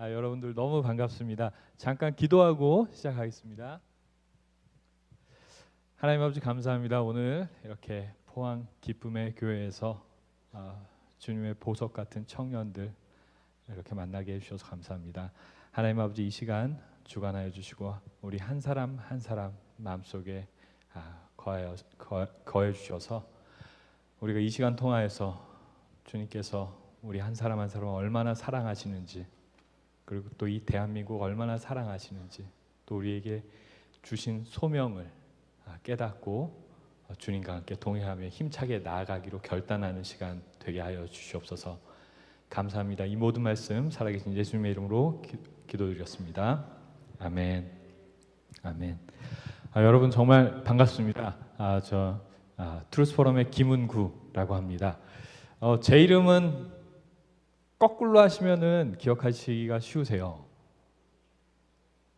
여러분들 너무 반갑습니다. 잠깐 기도하고 시작하겠습니다. 하나님 아버지 감사합니다. 오늘 이렇게 포항 기쁨의 교회에서 주님의 보석 같은 청년들 이렇게 만나게 해주셔서 감사합니다. 하나님 아버지 이 시간 주관하여 주시고 우리 한 사람 한 사람 마음속에 거해 주셔서 우리가 이 시간 통하여서 주님께서 우리 한 사람 한 사람 얼마나 사랑하시는지, 그리고 또 이 대한민국 얼마나 사랑하시는지, 또 우리에게 주신 소명을 깨닫고 주님과 함께 동행하며 힘차게 나아가기로 결단하는 시간 되게 하여 주시옵소서. 감사합니다. 이 모든 말씀 살아계신 예수님의 이름으로 기도드렸습니다. 아멘. 아멘. 여러분 정말 반갑습니다. 트루스포럼의 김은구라고 합니다. 제 이름은 거꾸로 하시면은 기억하시기가 쉬우세요.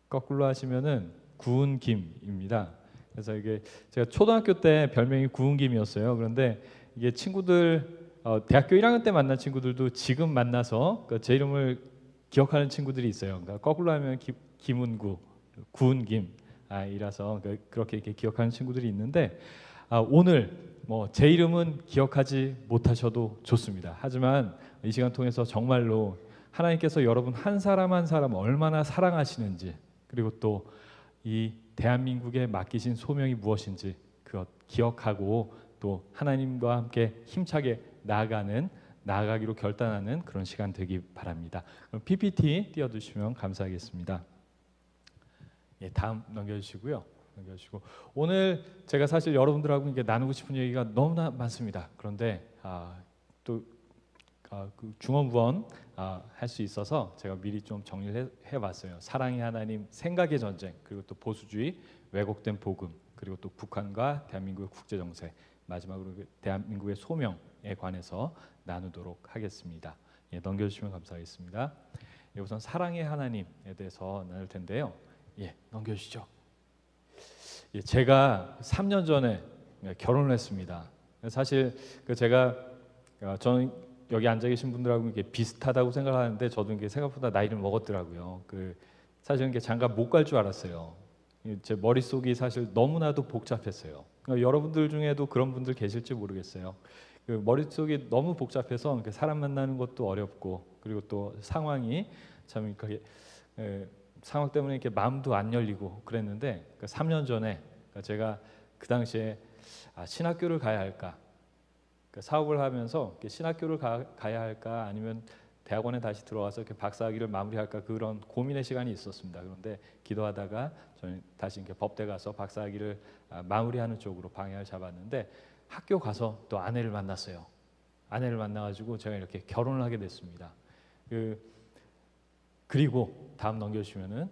거꾸로 하시면은 구은김입니다. 그래서 이게 제가 초등학교 때 별명이 구은김이었어요. 그런데 이게 친구들 대학교 1학년 때 만난 친구들도 지금 만나서 제 이름을 기억하는 친구들이 있어요. 그러니까 거꾸로 하면 김은구, 구은김 이라서 그렇게 이렇게 기억하는 친구들이 있는데 오늘 제 이름은 기억하지 못하셔도 좋습니다. 하지만 이 시간 통해서 정말로 하나님께서 여러분 한 사람 한 사람 얼마나 사랑하시는지, 그리고 또 이 대한민국에 맡기신 소명이 무엇인지 그것 기억하고 또 하나님과 함께 힘차게 나아가기로 결단하는 그런 시간 되기 바랍니다. 그럼 PPT 띄워주시면 감사하겠습니다. 다음 넘겨주시고요. 오늘 제가 사실 여러분들하고 이게 나누고 싶은 얘기가 너무나 많습니다. 그런데 또 그 중원부원 할 수 있어서 제가 미리 좀 정리를 해봤어요. 사랑의 하나님, 생각의 전쟁, 그리고 또 보수주의, 왜곡된 복음, 그리고 또 북한과 대한민국의 국제 정세, 마지막으로 대한민국의 소명에 관해서 나누도록 하겠습니다. 넘겨주시면 감사하겠습니다. 우선 사랑의 하나님에 대해서 나눌 텐데요. 넘겨주시죠. 제가 3년 전에 결혼을 했습니다. 사실 저는 여기 앉아 계신 분들하고 이게 비슷하다고 생각하는데 저도 이게 생각보다 나이를 먹었더라고요. 사실 이게 장가 못 갈 줄 알았어요. 제 머릿속이 사실 너무나도 복잡했어요. 여러분들 중에도 그런 분들 계실지 모르겠어요. 머릿속이 너무 복잡해서 사람 만나는 것도 어렵고, 그리고 또 상황이 참 상황 때문에 이렇게 마음도 안 열리고 그랬는데 3년 전에 제가 그 당시에 신학교를 가야 할까, 사업을 하면서 신학교를 가야 할까 아니면 대학원에 다시 들어와서 이렇게 박사학위를 마무리할까, 그런 고민의 시간이 있었습니다. 그런데 기도하다가 저는 다시 이렇게 법대 가서 박사학위를 마무리하는 쪽으로 방향을 잡았는데 학교 가서 또 아내를 만났어요. 아내를 만나가지고 제가 이렇게 결혼을 하게 됐습니다. 그리고 다음 넘겨주시면은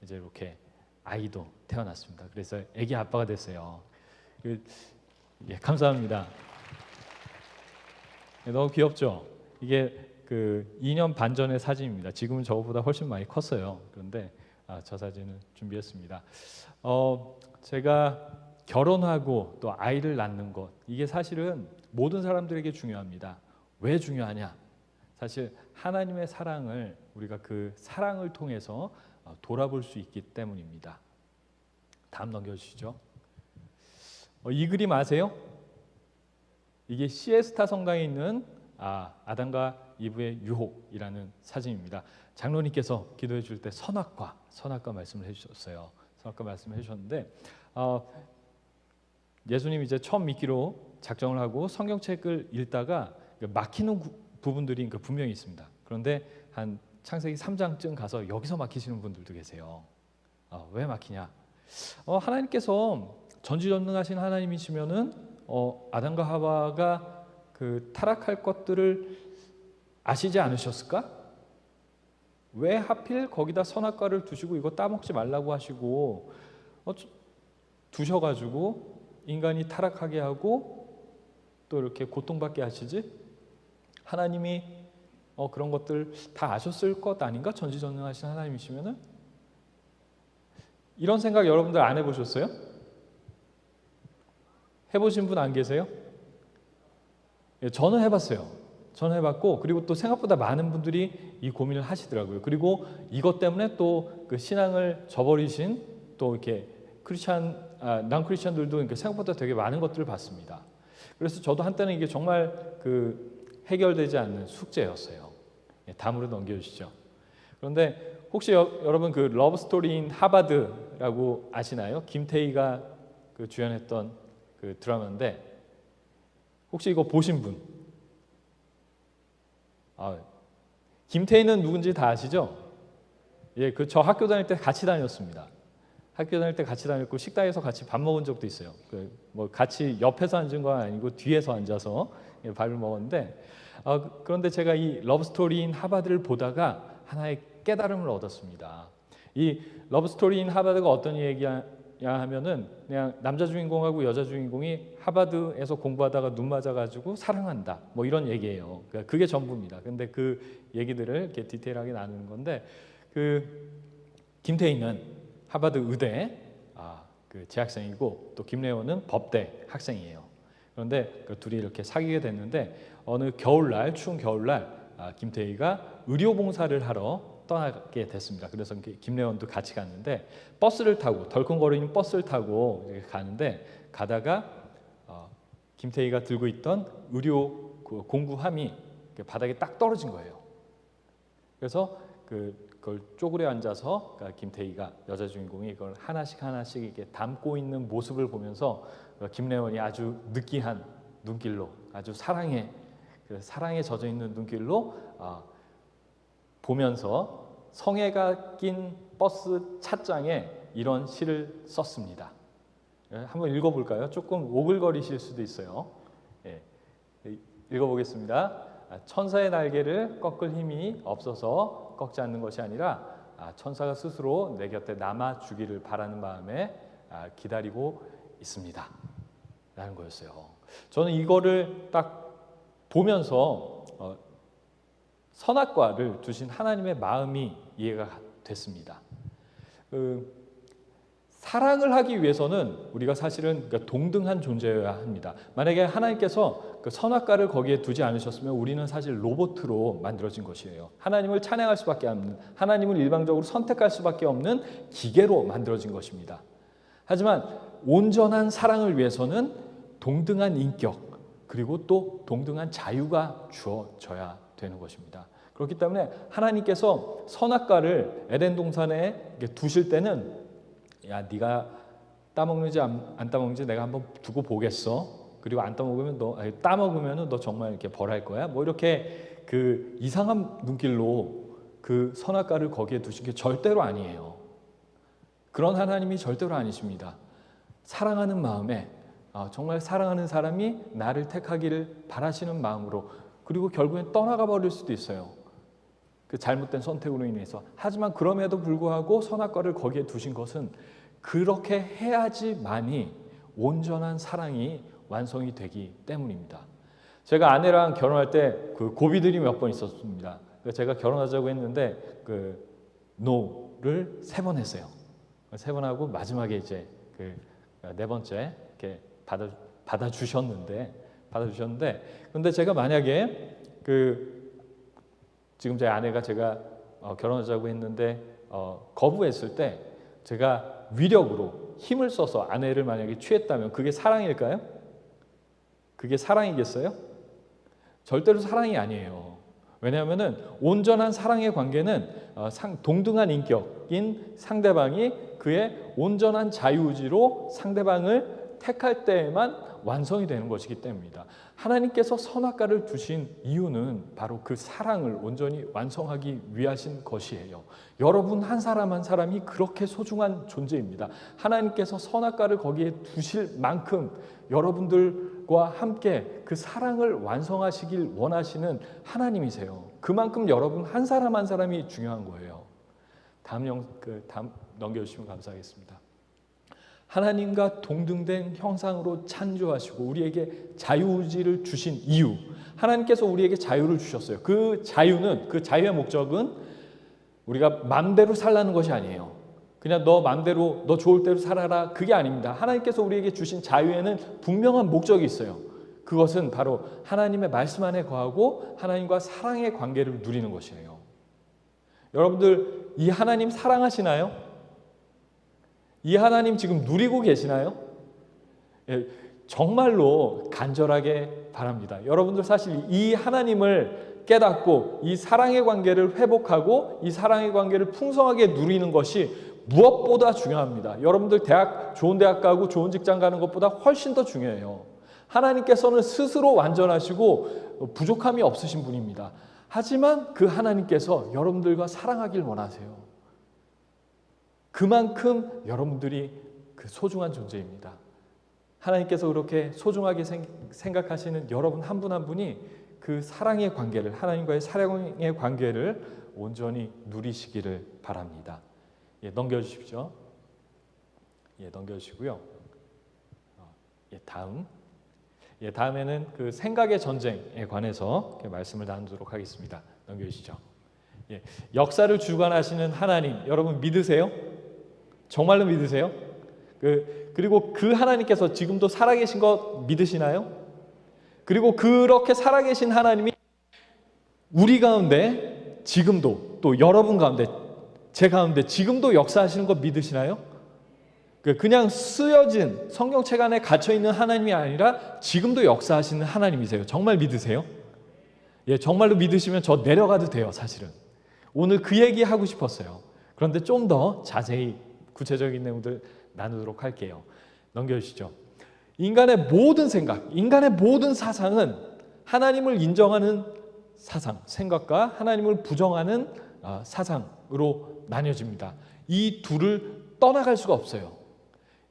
이제 이렇게 아이도 태어났습니다. 그래서 아기 아빠가 됐어요. 감사합니다. 너무 귀엽죠? 이게 2년 반 전의 사진입니다. 지금은 저보다 훨씬 많이 컸어요. 그런데 저 사진을 준비했습니다. 제가 결혼하고 또 아이를 낳는 것, 이게 사실은 모든 사람들에게 중요합니다. 왜 중요하냐? 사실 하나님의 사랑을 우리가 그 사랑을 통해서 돌아볼 수 있기 때문입니다. 다음 넘겨주시죠. 이 그림 아세요? 이게 시에스타 성당에 있는 아담과 이브의 유혹이라는 사진입니다. 장로님께서 기도해 줄 때 선악과 말씀을 해주셨어요. 선악과 말씀을 해주셨는데 예수님이 이제 처음 믿기로 작정을 하고 성경책을 읽다가 막히는 부분들이 분명히 있습니다. 그런데 한 창세기 3장쯤 가서 여기서 막히시는 분들도 계세요. 왜 막히냐? 하나님께서 전지전능하신 하나님이시면은 아담과 하와가 타락할 것들을 아시지 않으셨을까? 왜 하필 거기다 선악과를 두시고 이거 따먹지 말라고 하시고 두셔가지고 인간이 타락하게 하고 또 이렇게 고통받게 하시지? 하나님이 그런 것들 다 아셨을 것 아닌가? 전지전능하신 하나님이시면은? 이런 생각 여러분들 안 해보셨어요? 해보신 분 안 계세요? 저는 해봤어요. 전해봤고, 그리고 또 생각보다 많은 분들이 이 고민을 하시더라고요. 그리고 이것 때문에 또 그 신앙을 저버리신 또 이렇게 난 크리스천들도 이렇게 생각보다 되게 많은 것들을 봤습니다. 그래서 저도 한때는 이게 정말 그 해결되지 않는 숙제였어요. 다음으로 넘겨주시죠. 그런데 혹시 여러분 그 러브 스토리인 하바드라고 아시나요? 김태희가 그 주연했던 그 드라마인데 혹시 이거 보신 분? 김태희는 누군지 다 아시죠? 예, 그 저 학교 다닐 때 같이 다녔습니다. 학교 다닐 때 같이 다녔고 식당에서 같이 밥 먹은 적도 있어요. 뭐 같이 옆에서 앉은 건 아니고 뒤에서 앉아서 밥을 먹었는데 그런데 제가 이 러브 스토리인 하바드를 보다가 하나의 깨달음을 얻었습니다. 이 러브 스토리인 하바드가 어떤 얘기야 하면은 그냥 남자 주인공하고 여자 주인공이 하바드에서 공부하다가 눈 맞아가지고 사랑한다 뭐 이런 얘기예요. 그러니까 그게 전부입니다. 근데 그 얘기들을 이렇게 디테일하게 나누는 건데 그 김태희는 하바드 의대 그 재학생이고 또 김래원은 법대 학생이에요. 그런데 그 둘이 이렇게 사귀게 됐는데 어느 겨울날 추운 겨울날 김태희가 의료봉사를 하러 떠나게 됐습니다. 그래서 김래원도 같이 갔는데 버스를 타고 덜컹거리는 버스를 타고 가는데 가다가 김태희가 들고 있던 의료 공구함이 바닥에 딱 떨어진 거예요. 그래서 그걸 쪼그려 앉아서 김태희가 여자 주인공이 이걸 하나씩 이렇게 담고 있는 모습을 보면서 김래원이 아주 느끼한 눈길로 아주 사랑에 젖어 있는 눈길로 보면서 성애가 낀 버스 찻장에 이런 시를 썼습니다. 한번 읽어볼까요? 조금 오글거리실 수도 있어요. 예, 읽어보겠습니다. 천사의 날개를 꺾을 힘이 없어서 꺾지 않는 것이 아니라 천사가 스스로 내 곁에 남아주기를 바라는 마음에 기다리고 있습니다. 라는 거였어요. 저는 이거를 딱 보면서 선악과를 두신 하나님의 마음이 이해가 됐습니다. 사랑을 하기 위해서는 우리가 사실은 동등한 존재여야 합니다. 만약에 하나님께서 그 선악과를 거기에 두지 않으셨으면 우리는 사실 로봇으로 만들어진 것이에요. 하나님을 찬양할 수밖에 없는, 하나님을 일방적으로 선택할 수밖에 없는 기계로 만들어진 것입니다. 하지만 온전한 사랑을 위해서는 동등한 인격 그리고 또 동등한 자유가 주어져야 되는 것입니다. 그렇기 때문에 하나님께서 선악과를 에덴 동산에 두실 때는 야, 네가 따먹는지 안 따먹는지 내가 한번 두고 보겠어. 그리고 안 따먹으면 따먹으면 너 정말 이렇게 벌할 거야. 뭐 이렇게 그 이상한 눈길로 그 선악과를 거기에 두신 게 절대로 아니에요. 그런 하나님이 절대로 아니십니다. 사랑하는 마음에 정말 사랑하는 사람이 나를 택하기를 바라시는 마음으로 그리고 결국엔 떠나가 버릴 수도 있어요. 그 잘못된 선택으로 인해서. 하지만 그럼에도 불구하고 선악과를 거기에 두신 것은 그렇게 해야지만이 온전한 사랑이 완성이 되기 때문입니다. 제가 아내랑 결혼할 때 그 고비들이 몇 번 있었습니다. 제가 결혼하자고 했는데 그 no를 3번 했어요. 3번 하고 마지막에 이제 그 4번째 이렇게 받아주셨는데 근데 제가 만약에 지금 제 아내가 제가 결혼하자고 했는데 거부했을 때 제가 위력으로 힘을 써서 아내를 만약에 취했다면 그게 사랑일까요? 그게 사랑이겠어요? 절대로 사랑이 아니에요. 왜냐하면 온전한 사랑의 관계는 동등한 인격인 상대방이 그의 온전한 자유의지로 상대방을 택할 때에만 완성이 되는 것이기 때문입니다. 하나님께서 선악과를 두신 이유는 바로 그 사랑을 온전히 완성하기 위하신 것이에요. 여러분 한 사람 한 사람이 그렇게 소중한 존재입니다. 하나님께서 선악과를 거기에 두실 만큼 여러분들과 함께 그 사랑을 완성하시길 원하시는 하나님이세요. 그만큼 여러분 한 사람 한 사람이 중요한 거예요. 다음 넘겨주시면 감사하겠습니다. 하나님과 동등된 형상으로 창조하시고 우리에게 자유의지를 주신 이유, 하나님께서 우리에게 자유를 주셨어요. 그 자유의 목적은 우리가 마음대로 살라는 것이 아니에요. 그냥 너 마음대로 너 좋을 대로 살아라, 그게 아닙니다. 하나님께서 우리에게 주신 자유에는 분명한 목적이 있어요. 그것은 바로 하나님의 말씀 안에 거하고 하나님과 사랑의 관계를 누리는 것이에요. 여러분들 이 하나님 사랑하시나요? 이 하나님 지금 누리고 계시나요? 예, 정말로 간절하게 바랍니다. 여러분들 사실 이 하나님을 깨닫고 이 사랑의 관계를 회복하고 이 사랑의 관계를 풍성하게 누리는 것이 무엇보다 중요합니다. 여러분들 좋은 대학 가고 좋은 직장 가는 것보다 훨씬 더 중요해요. 하나님께서는 스스로 완전하시고 부족함이 없으신 분입니다. 하지만 그 하나님께서 여러분들과 사랑하길 원하세요. 그만큼 여러분들이 그 소중한 존재입니다. 하나님께서 그렇게 소중하게 생각하시는 여러분 한 분 한 분이 그 사랑의 관계를, 하나님과의 사랑의 관계를 온전히 누리시기를 바랍니다. 예, 넘겨주십시오. 예, 넘겨주시고요. 다음에는 그 생각의 전쟁에 관해서 말씀을 나누도록 하겠습니다. 넘겨주시죠. 예, 역사를 주관하시는 하나님, 여러분 믿으세요? 정말로 믿으세요? 그리고 그 하나님께서 지금도 살아계신 거 믿으시나요? 그리고 그렇게 살아계신 하나님이 우리 가운데 지금도, 또 여러분 가운데, 제 가운데 지금도 역사하시는 거 믿으시나요? 그냥 쓰여진 성경책 안에 갇혀있는 하나님이 아니라 지금도 역사하시는 하나님이세요. 정말 믿으세요? 예, 정말로 믿으시면 저 내려가도 돼요. 사실은 오늘 그 얘기 하고 싶었어요. 그런데 좀 더 자세히 구체적인 내용들 나누도록 할게요. 넘겨주시죠. 인간의 모든 생각, 인간의 모든 사상은 하나님을 인정하는 사상, 생각과 하나님을 부정하는 사상으로 나뉘어집니다. 이 둘을 떠나갈 수가 없어요.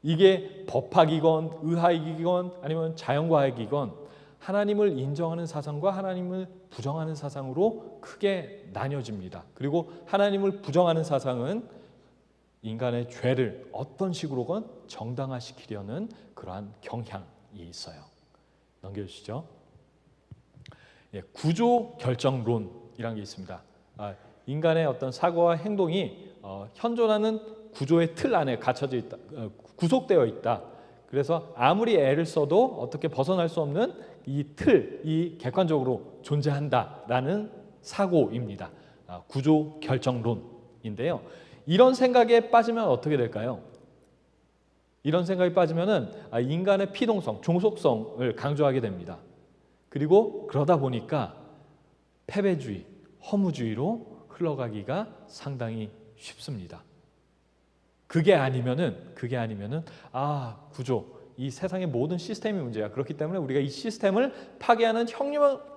이게 법학이건 의학이건 아니면 자연과학이건 하나님을 인정하는 사상과 하나님을 부정하는 사상으로 크게 나뉘어집니다. 그리고 하나님을 부정하는 사상은 인간의 죄를 어떤 식으로건 정당화시키려는 그러한 경향이 있어요. 넘겨주시죠. 예, 구조 결정론이라는 게 있습니다. 인간의 어떤 사고와 행동이 현존하는 구조의 틀 안에 갇혀져 있다, 구속되어 있다. 그래서 아무리 애를 써도 어떻게 벗어날 수 없는 이 틀이 객관적으로 존재한다라는 사고입니다. 구조 결정론인데요. 이런 생각에 빠지면 어떻게 될까요? 이런 생각에 빠지면은 인간의 피동성, 종속성을 강조하게 됩니다. 그리고 그러다 보니까 패배주의, 허무주의로 흘러가기가 상당히 쉽습니다. 그게 아니면은 구조, 이 세상의 모든 시스템이 문제야. 그렇기 때문에 우리가 이 시스템을 파괴하는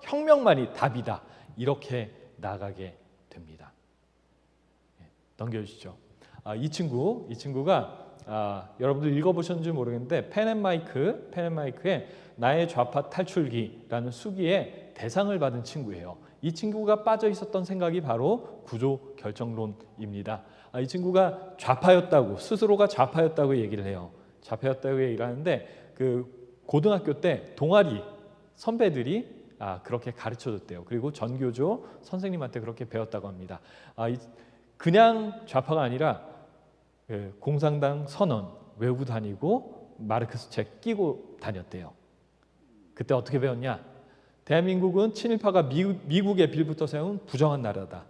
혁명만이 답이다. 이렇게 나가게 됩니다. 넘겨주시죠. 이 친구가 여러분들 읽어보셨는지 모르겠는데 펜앤마이크의 나의 좌파 탈출기라는 수기의 대상을 받은 친구예요. 이 친구가 빠져 있었던 생각이 바로 구조 결정론입니다. 이 친구가 좌파였다고, 스스로가 좌파였다고 얘기를 해요. 좌파였다고 얘기를 하는데 그 고등학교 때 동아리 선배들이 그렇게 가르쳐줬대요. 그리고 전교조 선생님한테 그렇게 배웠다고 합니다. 그냥 좌파가 아니라 공산당 선언 외우고 다니고 마르크스 책 끼고 다녔대요. 그때 어떻게 배웠냐? 대한민국은 친일파가 미국에 빌부터 세운 부정한 나라다.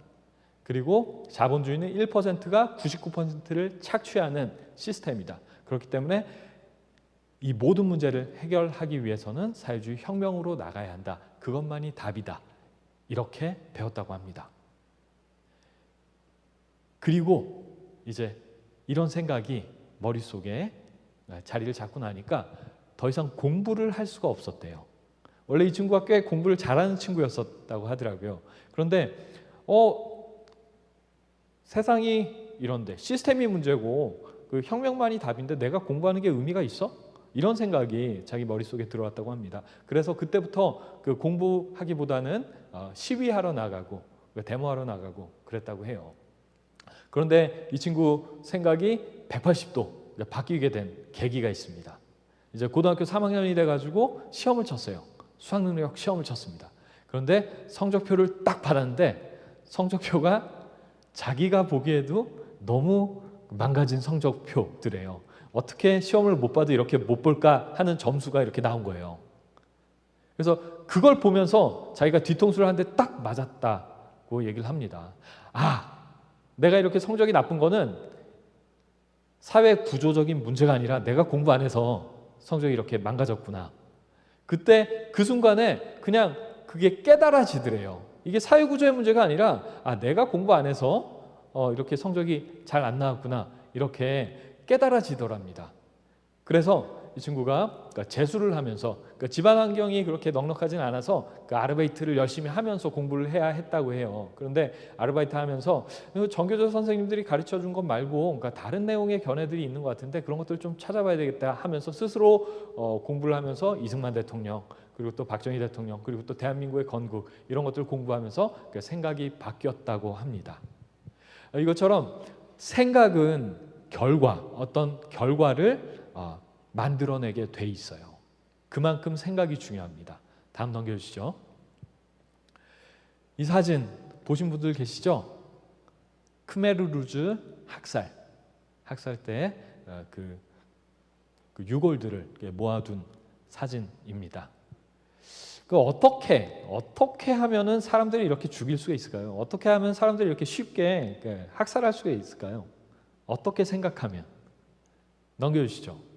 그리고 자본주의는 1%가 99%를 착취하는 시스템이다. 그렇기 때문에 이 모든 문제를 해결하기 위해서는 사회주의 혁명으로 나가야 한다. 그것만이 답이다. 이렇게 배웠다고 합니다. 그리고 이제 이런 생각이 머릿속에 자리를 잡고 나니까 더 이상 공부를 할 수가 없었대요. 원래 이 친구가 꽤 공부를 잘하는 친구였었다고 하더라고요. 그런데 세상이 이런데 시스템이 문제고 그 혁명만이 답인데 내가 공부하는 게 의미가 있어? 이런 생각이 자기 머릿속에 들어왔다고 합니다. 그래서 그때부터 그 공부하기보다는 시위하러 나가고 데모하러 나가고 그랬다고 해요. 그런데 이 친구 생각이 180도 바뀌게 된 계기가 있습니다. 이제 고등학교 3학년이 돼가지고 시험을 쳤어요. 수학능력 시험을 쳤습니다. 그런데 성적표를 딱 받았는데 성적표가 자기가 보기에도 너무 망가진 성적표들이에요. 어떻게 시험을 못 봐도 이렇게 못 볼까 하는 점수가 이렇게 나온 거예요. 그래서 그걸 보면서 자기가 뒤통수를 한 대 딱 맞았다고 얘기를 합니다. 내가 이렇게 성적이 나쁜 거는 사회 구조적인 문제가 아니라 내가 공부 안 해서 성적이 이렇게 망가졌구나. 그때 그 순간에 그냥 그게 깨달아지더래요. 이게 사회 구조의 문제가 아니라 내가 공부 안 해서 이렇게 성적이 잘 안 나왔구나. 이렇게 깨달아지더랍니다. 그래서 이 친구가 재수를 하면서 집안 환경이 그렇게 넉넉하진 않아서 아르바이트를 열심히 하면서 공부를 해야 했다고 해요. 그런데 아르바이트 하면서 전교조 선생님들이 가르쳐 준 것 말고 다른 내용의 견해들이 있는 것 같은데 그런 것들을 좀 찾아봐야 되겠다 하면서 스스로 공부를 하면서 이승만 대통령 그리고 또 박정희 대통령 그리고 또 대한민국의 건국 이런 것들을 공부하면서 생각이 바뀌었다고 합니다. 이것처럼 생각은 어떤 결과를 만들어내게 돼 있어요. 그만큼 생각이 중요합니다. 다음 넘겨주시죠. 이 사진 보신 분들 계시죠? 크메르루즈 학살 때 그 유골들을 모아둔 사진입니다. 어떻게 하면은 사람들이 이렇게 죽일 수가 있을까요? 어떻게 하면 사람들이 이렇게 쉽게 학살할 수가 있을까요? 어떻게 생각하면? 넘겨주시죠.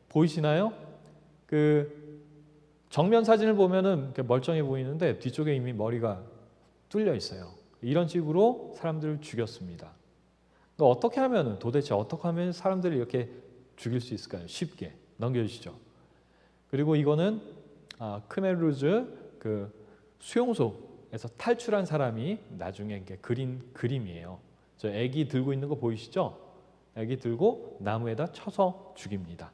보이시나요? 정면 사진을 보면은 멀쩡해 보이는데 뒤쪽에 이미 머리가 뚫려 있어요. 이런 식으로 사람들을 죽였습니다. 도대체 어떻게 하면 사람들을 이렇게 죽일 수 있을까요? 쉽게 넘겨주시죠. 그리고 이거는 크메르루즈 수용소에서 탈출한 사람이 나중에 그린 그림이에요. 저 애기 들고 있는 거 보이시죠? 애기 들고 나무에다 쳐서 죽입니다.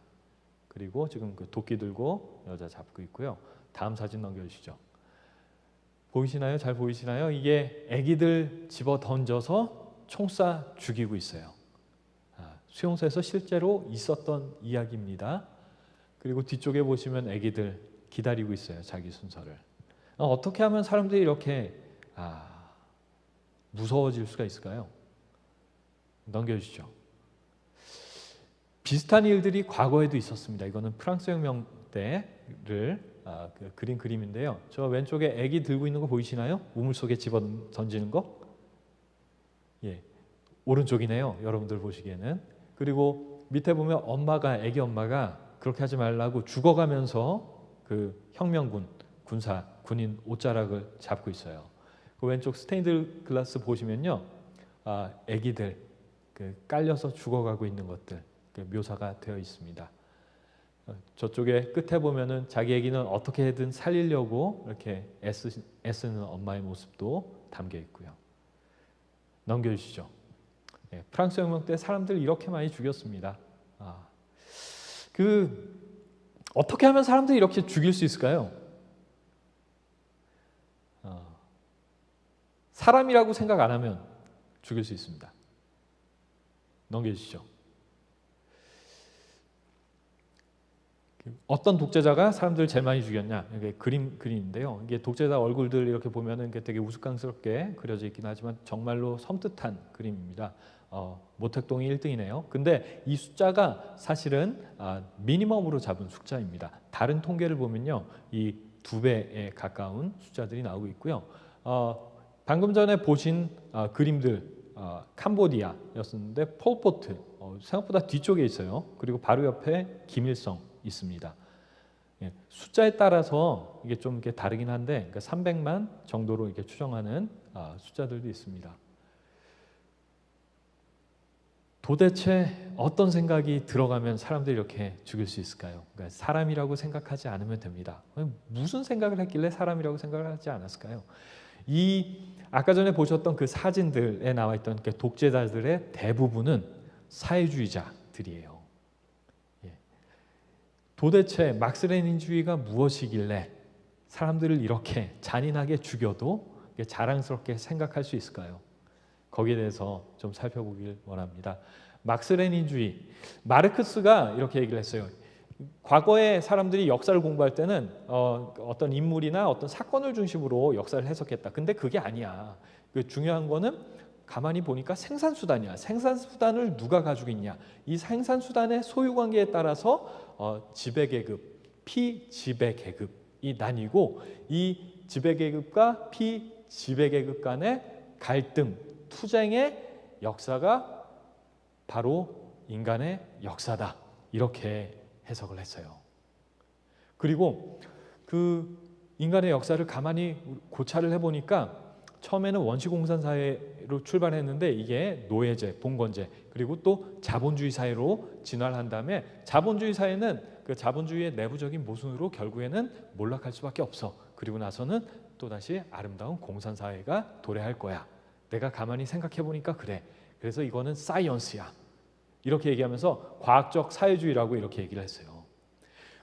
그리고 지금 도끼 들고 여자 잡고 있고요. 다음 사진 넘겨주시죠. 보이시나요? 잘 보이시나요? 이게 애기들 집어 던져서 총 쏴 죽이고 있어요. 수용소에서 실제로 있었던 이야기입니다. 그리고 뒤쪽에 보시면 애기들 기다리고 있어요. 자기 순서를. 어떻게 하면 사람들이 이렇게 무서워질 수가 있을까요? 넘겨주시죠. 비슷한 일들이 과거에도 있었습니다. 이거는 프랑스 혁명 때를 그린 그림인데요. 저 왼쪽에 애기 들고 있는 거 보이시나요? 우물 속에 집어 던지는 거? 오른쪽이네요. 여러분들 보시기에는. 그리고 밑에 보면 애기 엄마가 그렇게 하지 말라고 죽어가면서 군인 옷자락을 잡고 있어요. 그 왼쪽 스테인드 글라스 보시면요, 애기들 깔려서 죽어가고 있는 것들 묘사가 되어 있습니다. 저쪽에 끝에 보면은 자기 애기는 어떻게든 살리려고 이렇게 애쓰는 엄마의 모습도 담겨 있고요. 넘겨주시죠. 프랑스 혁명 때 사람들 이렇게 많이 죽였습니다. 어떻게 하면 사람들이 이렇게 죽일 수 있을까요? 사람이라고 생각 안 하면 죽일 수 있습니다. 넘겨주시죠. 어떤 독재자가 사람들을 제일 많이 죽였냐? 이게 그림인데요. 이게 독재자 얼굴들 이렇게 보면은 되게 우스꽝스럽게 그려져 있긴 하지만 정말로 섬뜩한 그림입니다. 모택동이 1등이네요. 근데 이 숫자가 사실은 미니멈으로 잡은 숫자입니다. 다른 통계를 보면요, 이 2배에 가까운 숫자들이 나오고 있고요. 방금 전에 보신 그림들 캄보디아였었는데 폴포트 생각보다 뒤쪽에 있어요. 그리고 바로 옆에 김일성 있습니다. 숫자에 따라서 이게 좀 이렇게 다르긴 한데 300만 정도로 이렇게 추정하는 숫자들도 있습니다. 도대체 어떤 생각이 들어가면 사람들이 이렇게 죽일 수 있을까요? 그러니까 사람이라고 생각하지 않으면 됩니다. 무슨 생각을 했길래 사람이라고 생각을 하지 않았을까요? 아까 전에 보셨던 그 사진들에 나와 있던 독재자들의 대부분은 사회주의자들이에요. 도대체 막스레닌주의가 무엇이길래 사람들을 이렇게 잔인하게 죽여도 자랑스럽게 생각할 수 있을까요? 거기에 대해서 좀 살펴보길 원합니다. 막스레닌주의, 마르크스가 이렇게 얘기를 했어요. 과거에 사람들이 역사를 공부할 때는 어떤 인물이나 어떤 사건을 중심으로 역사를 해석했다. 근데 그게 아니야. 중요한 거는 가만히 보니까 생산수단이야. 생산수단을 누가 가지고 있냐. 이 생산수단의 소유관계에 따라서 지배계급, 피지배계급이 나뉘고 이 지배계급과 피지배계급 간의 갈등, 투쟁의 역사가 바로 인간의 역사다. 이렇게 해석을 했어요. 그리고 그 인간의 역사를 가만히 고찰을 해보니까 처음에는 원시공산 사회로 출발했는데 이게 노예제, 봉건제, 그리고 또 자본주의 사회로 진화를 한 다음에 자본주의 사회는 그 자본주의의 내부적인 모순으로 결국에는 몰락할 수밖에 없어. 그리고 나서는 또다시 아름다운 공산사회가 도래할 거야. 내가 가만히 생각해 보니까 그래. 그래서 이거는 사이언스야. 이렇게 얘기하면서 과학적 사회주의라고 이렇게 얘기를 했어요.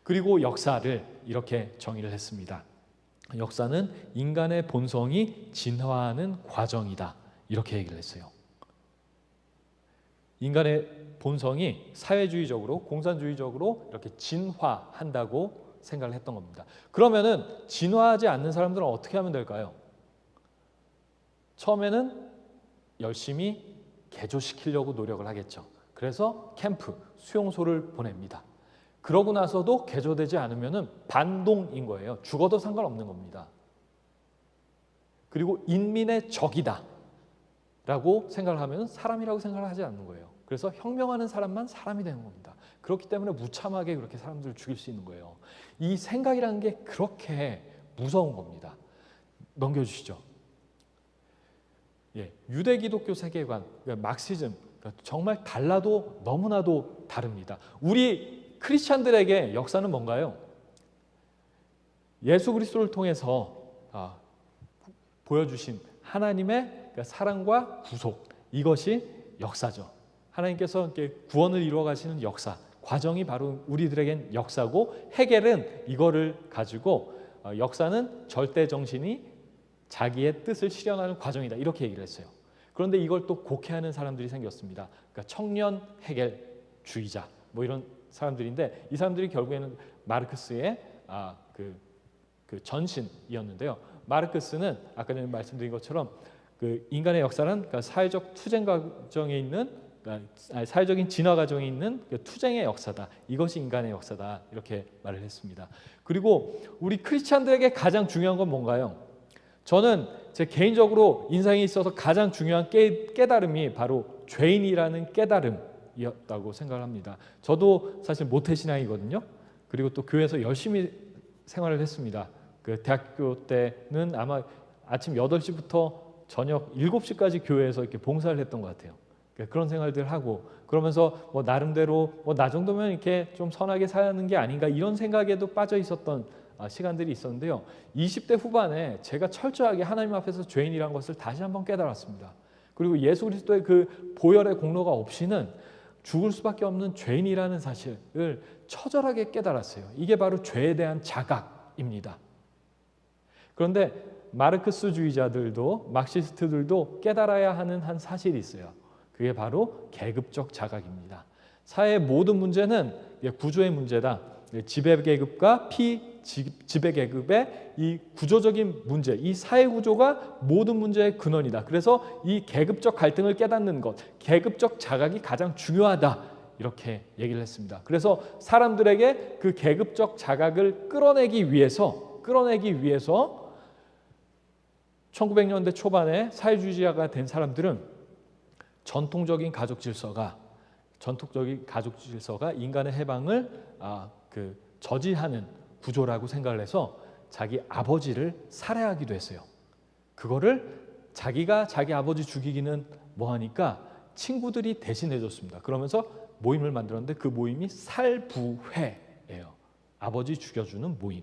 그리고 역사를 이렇게 정의를 했습니다. 역사는 인간의 본성이 진화하는 과정이다. 이렇게 얘기를 했어요. 인간의 본성이 사회주의적으로, 공산주의적으로 이렇게 진화한다고 생각을 했던 겁니다. 그러면은 진화하지 않는 사람들은 어떻게 하면 될까요? 처음에는 열심히 개조시키려고 노력을 하겠죠. 그래서 캠프, 수용소를 보냅니다. 그러고 나서도 개조되지 않으면 반동인 거예요. 죽어도 상관없는 겁니다. 그리고 인민의 적이다 라고 생각을 하면 사람이라고 생각을 하지 않는 거예요. 그래서 혁명하는 사람만 사람이 되는 겁니다. 그렇기 때문에 무참하게 그렇게 사람들을 죽일 수 있는 거예요. 이 생각이라는 게 그렇게 무서운 겁니다. 넘겨주시죠. 예, 유대 기독교 세계관, 그러니까 막시즘, 그러니까 정말 달라도 너무나도 다릅니다. 우리 크리스찬들에게 역사는 뭔가요? 예수 그리스도를 통해서 보여주신 하나님의 그러니까 사랑과 구속, 이것이 역사죠. 하나님께서 이렇게 구원을 이루어 가시는 역사, 과정이 바로 우리들에겐 역사고, 헤겔은 이거를 가지고 역사는 절대 정신이 자기의 뜻을 실현하는 과정이다, 이렇게 얘기를 했어요. 그런데 이걸 또 곡해하는 사람들이 생겼습니다. 그러니까 청년 헤겔주의자 뭐 이런 사람들인데, 이 사람들이 결국에는 마르크스의 그 전신이었는데요. 마르크스는 아까 전에 말씀드린 것처럼 그 인간의 역사는 그러니까 사회적 투쟁 과정에 있는, 그러니까 사회적인 진화 과정에 있는 그 투쟁의 역사다. 이것이 인간의 역사다. 이렇게 말을 했습니다. 그리고 우리 크리스찬들에게 가장 중요한 건 뭔가요? 저는 제 개인적으로 인생에 있어서 가장 중요한 깨달음이 바로 죄인이라는 깨달음이었다고 생각을 합니다. 저도 사실 모태신앙이거든요. 그리고 또 교회에서 열심히 생활을 했습니다. 그 대학교 때는 아마 아침 8시부터 저녁 7시까지 교회에서 이렇게 봉사를 했던 것 같아요. 그런 생활들 하고, 그러면서 뭐 나름대로 뭐 나 정도면 이렇게 좀 선하게 사는 게 아닌가, 이런 생각에도 빠져 있었던 시간들이 있었는데요. 20대 후반에 제가 철저하게 하나님 앞에서 죄인이라는 것을 다시 한번 깨달았습니다. 그리고 예수 그리스도의 그 보혈의 공로가 없이는 죽을 수밖에 없는 죄인이라는 사실을 처절하게 깨달았어요. 이게 바로 죄에 대한 자각입니다. 그런데 마르크스주의자들도, 막시스트들도 깨달아야 하는 한 사실이 있어요. 그게 바로 계급적 자각입니다. 사회의 모든 문제는 구조의 문제다. 지배계급과 피지배계급의 이 구조적인 문제, 이 사회 구조가 모든 문제의 근원이다. 그래서 이 계급적 갈등을 깨닫는 것, 계급적 자각이 가장 중요하다. 이렇게 얘기를 했습니다. 그래서 사람들에게 그 계급적 자각을 끌어내기 위해서 1900년대 초반에 사회주의자가 된 사람들은 전통적인 가족 질서가 인간의 해방을 저지하는 구조라고 생각을 해서 자기 아버지를 살해하기도 했어요. 그거를 자기가 자기 아버지 죽이기는 뭐하니까 친구들이 대신해 줬습니다. 그러면서 모임을 만들었는데 그 모임이 살부회예요. 아버지 죽여주는 모임.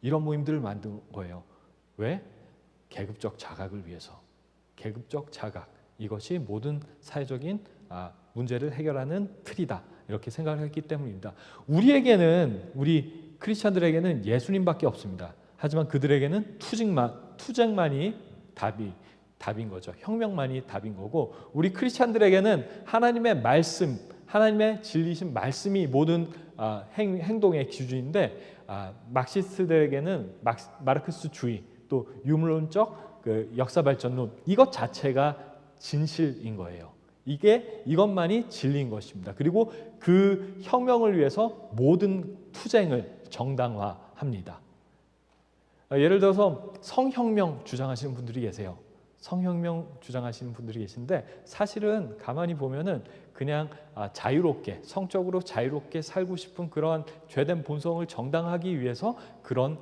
이런 모임들을 만든 거예요. 왜? 계급적 자각을 위해서. 계급적 자각, 이것이 모든 사회적인 문제를 해결하는 틀이다, 이렇게 생각을 했기 때문입니다. 우리 크리스찬들에게는 예수님밖에 없습니다. 하지만 그들에게는 투쟁만이 답인 거죠. 혁명만이 답인 거고, 우리 크리스찬들에게는 하나님의 말씀, 하나님의 진리신 말씀이 모든 행동의 기준인데, 막시스트들에게는 마르크스주의, 또 유물론적 그 역사 발전론, 이것 자체가 진실인 거예요. 이것만이 진리인 것입니다. 그리고 그 혁명을 위해서 모든 투쟁을 정당화합니다. 예를 들어서 성혁명 주장하시는 분들이 계세요. 성혁명 주장하시는 분들이 계신데 사실은 가만히 보면은 그냥 자유롭게, 성적으로 자유롭게 살고 싶은 그러한 죄된 본성을 정당하기 위해서 그런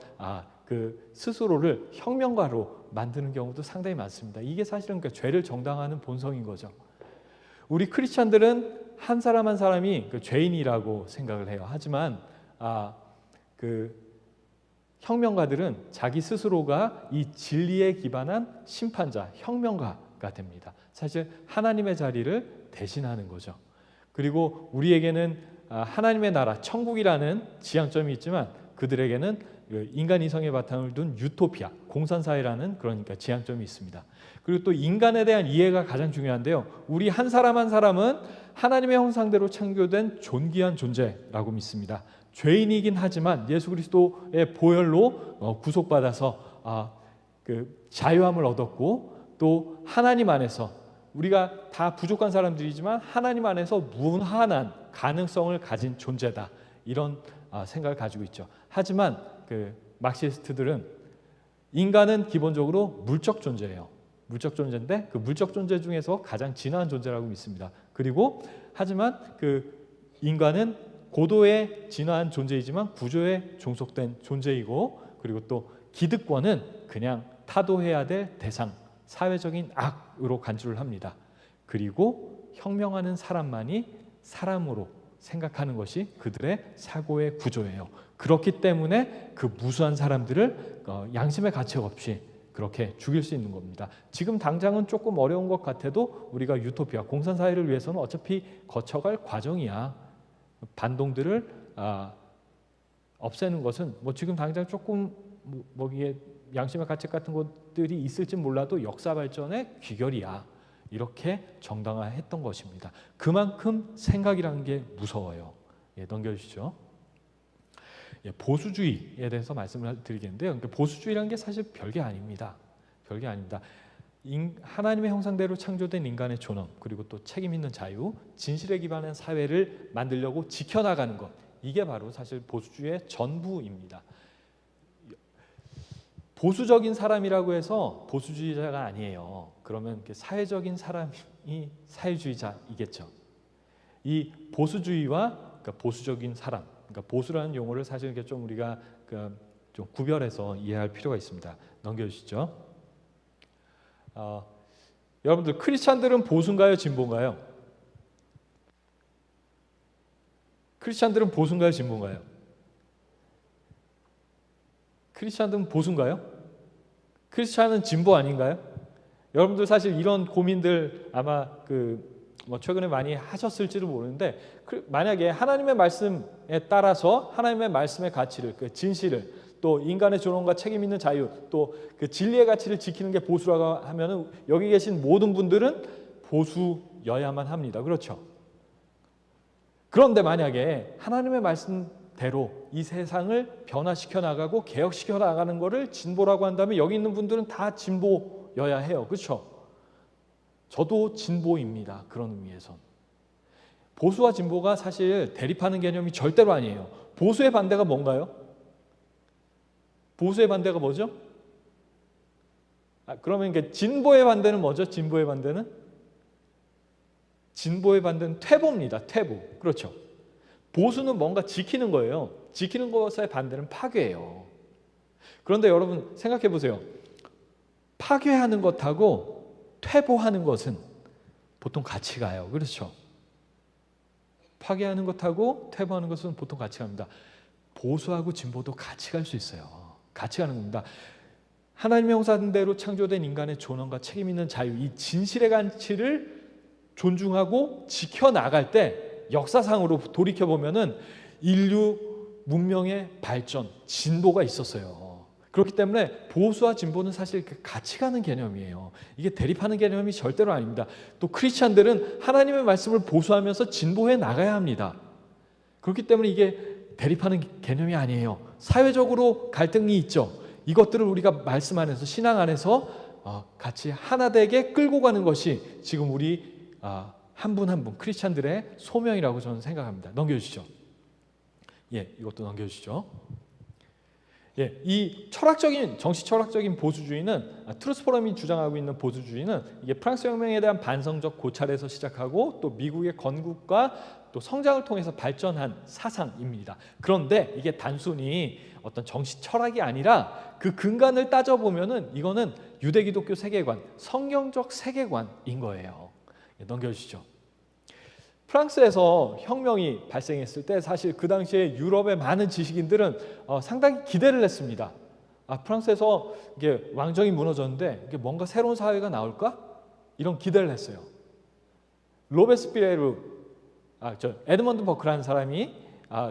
그 스스로를 혁명가로 만드는 경우도 상당히 많습니다. 이게 사실은 그 죄를 정당화하는 본성인 거죠. 우리 크리스찬들은 한 사람 한 사람이 그 죄인이라고 생각을 해요. 하지만 그 혁명가들은 자기 스스로가 이 진리에 기반한 심판자, 혁명가가 됩니다. 사실 하나님의 자리를 대신하는 거죠. 그리고 우리에게는 하나님의 나라, 천국이라는 지향점이 있지만 그들에게는 인간 이성의 바탕을 둔 유토피아, 공산사회라는 그러니까 지향점이 있습니다. 그리고 또 인간에 대한 이해가 가장 중요한데요. 우리 한 사람 한 사람은 하나님의 형상대로 창조된 존귀한 존재라고 믿습니다. 죄인이긴 하지만 예수 그리스도의 보혈로 구속받아서 그 자유함을 얻었고 또 하나님 안에서 우리가 다 부족한 사람들이지만 하나님 안에서 무한한 가능성을 가진 존재다. 이런 생각을 가지고 있죠. 하지만 그 막시스트들은 인간은 기본적으로 물적 존재예요. 물적 존재인데 그 물적 존재 중에서 가장 진화한 존재라고 믿습니다. 그리고 하지만 그 인간은 고도의 진화한 존재이지만 구조에 종속된 존재이고 그리고 또 기득권은 그냥 타도해야 될 대상, 사회적인 악으로 간주를 합니다. 그리고 혁명하는 사람만이 사람으로 생각하는 것이 그들의 사고의 구조예요. 그렇기 때문에 그 무수한 사람들을 양심의 가책 없이 그렇게 죽일 수 있는 겁니다. 지금 당장은 조금 어려운 것 같아도 우리가 유토피아, 공산사회를 위해서는 어차피 거쳐갈 과정이야. 반동들을 없애는 것은 뭐 지금 당장 조금 이게 양심의 가책 같은 것들이 있을지 몰라도 역사 발전의 귀결이야. 이렇게 정당화했던 것입니다. 그만큼 생각이라는 게 무서워요. 넘겨주시죠. 보수주의에 대해서 말씀을 드리겠는데요. 그러니까 보수주의라는 게 사실 별게 아닙니다. 별게 아닙니다. 하나님의 형상대로 창조된 인간의 존엄 그리고 또 책임 있는 자유, 진실에 기반한 사회를 만들려고 지켜나가는 것 이게 바로 사실 보수주의의 전부입니다. 보수적인 사람이라고 해서 보수주의자가 아니에요. 그러면 사회적인 사람이 사회주의자이겠죠. 이 보수주의와 그러니까 보수적인 사람, 그러니까 보수라는 용어를 사실 좀 우리가 좀 구별해서 이해할 필요가 있습니다. 넘겨주시죠. 여러분들 크리스찬들은 보수인가요, 진보인가요? 크리스찬들은 보수인가요, 진보인가요? 크리스찬들은 보수인가요? 크리스찬은 진보 아닌가요? 여러분들 사실 이런 고민들 아마 최근에 많이 하셨을지도 모르는데 만약에 하나님의 말씀에 따라서 하나님의 말씀의 가치를 그 진실을 또 인간의 존엄과 책임 있는 자유 또 그 진리의 가치를 지키는 게 보수라고 하면은 여기 계신 모든 분들은 보수여야만 합니다. 그렇죠? 그런데 만약에 하나님의 말씀대로 이 세상을 변화시켜 나가고 개혁시켜 나가는 것을 진보라고 한다면 여기 있는 분들은 다 진보여야 해요. 그렇죠? 저도 진보입니다. 그런 의미에선. 보수와 진보가 사실 대립하는 개념이 절대로 아니에요. 보수의 반대가 뭔가요? 보수의 반대가 뭐죠? 그러면 진보의 반대는 뭐죠? 진보의 반대는? 진보의 반대는 퇴보입니다. 퇴보. 그렇죠. 보수는 뭔가 지키는 거예요. 지키는 것의 반대는 파괴예요. 그런데 여러분 생각해 보세요. 파괴하는 것하고 퇴보하는 것은 보통 같이 가요. 그렇죠? 파괴하는 것하고 퇴보하는 것은 보통 같이 갑니다. 보수하고 진보도 같이 갈 수 있어요. 같이 가는 겁니다. 하나님의 형상대로 창조된 인간의 존엄과 책임 있는 자유, 이 진실의 가치를 존중하고 지켜나갈 때 역사상으로 돌이켜보면은 인류 문명의 발전, 진보가 있었어요. 그렇기 때문에 보수와 진보는 사실 같이 가는 개념이에요. 이게 대립하는 개념이 절대로 아닙니다. 또 크리스찬들은 하나님의 말씀을 보수하면서 진보해 나가야 합니다. 그렇기 때문에 이게 대립하는 개념이 아니에요. 사회적으로 갈등이 있죠. 이것들을 우리가 말씀 안에서 신앙 안에서 같이 하나되게 끌고 가는 것이 지금 우리 한 분 한 분 크리스찬들의 소명이라고 저는 생각합니다. 넘겨주시죠. 이것도 넘겨주시죠. 예, 이 철학적인 정치 철학적인 보수주의는 트루스 포럼이 주장하고 있는 보수주의는 이게 프랑스 혁명에 대한 반성적 고찰에서 시작하고 또 미국의 건국과 또 성장을 통해서 발전한 사상입니다. 그런데 이게 단순히 어떤 정치 철학이 아니라 그 근간을 따져보면은 이거는 유대 기독교 세계관, 성경적 세계관인 거예요. 예, 넘겨주시죠. 프랑스에서 혁명이 발생했을 때 사실 그 당시에 유럽의 많은 지식인들은 상당히 기대를 했습니다. 프랑스에서 이게 왕정이 무너졌는데 이게 뭔가 새로운 사회가 나올까? 이런 기대를 했어요. 로베스피에르, 에드먼드 버크라는 사람이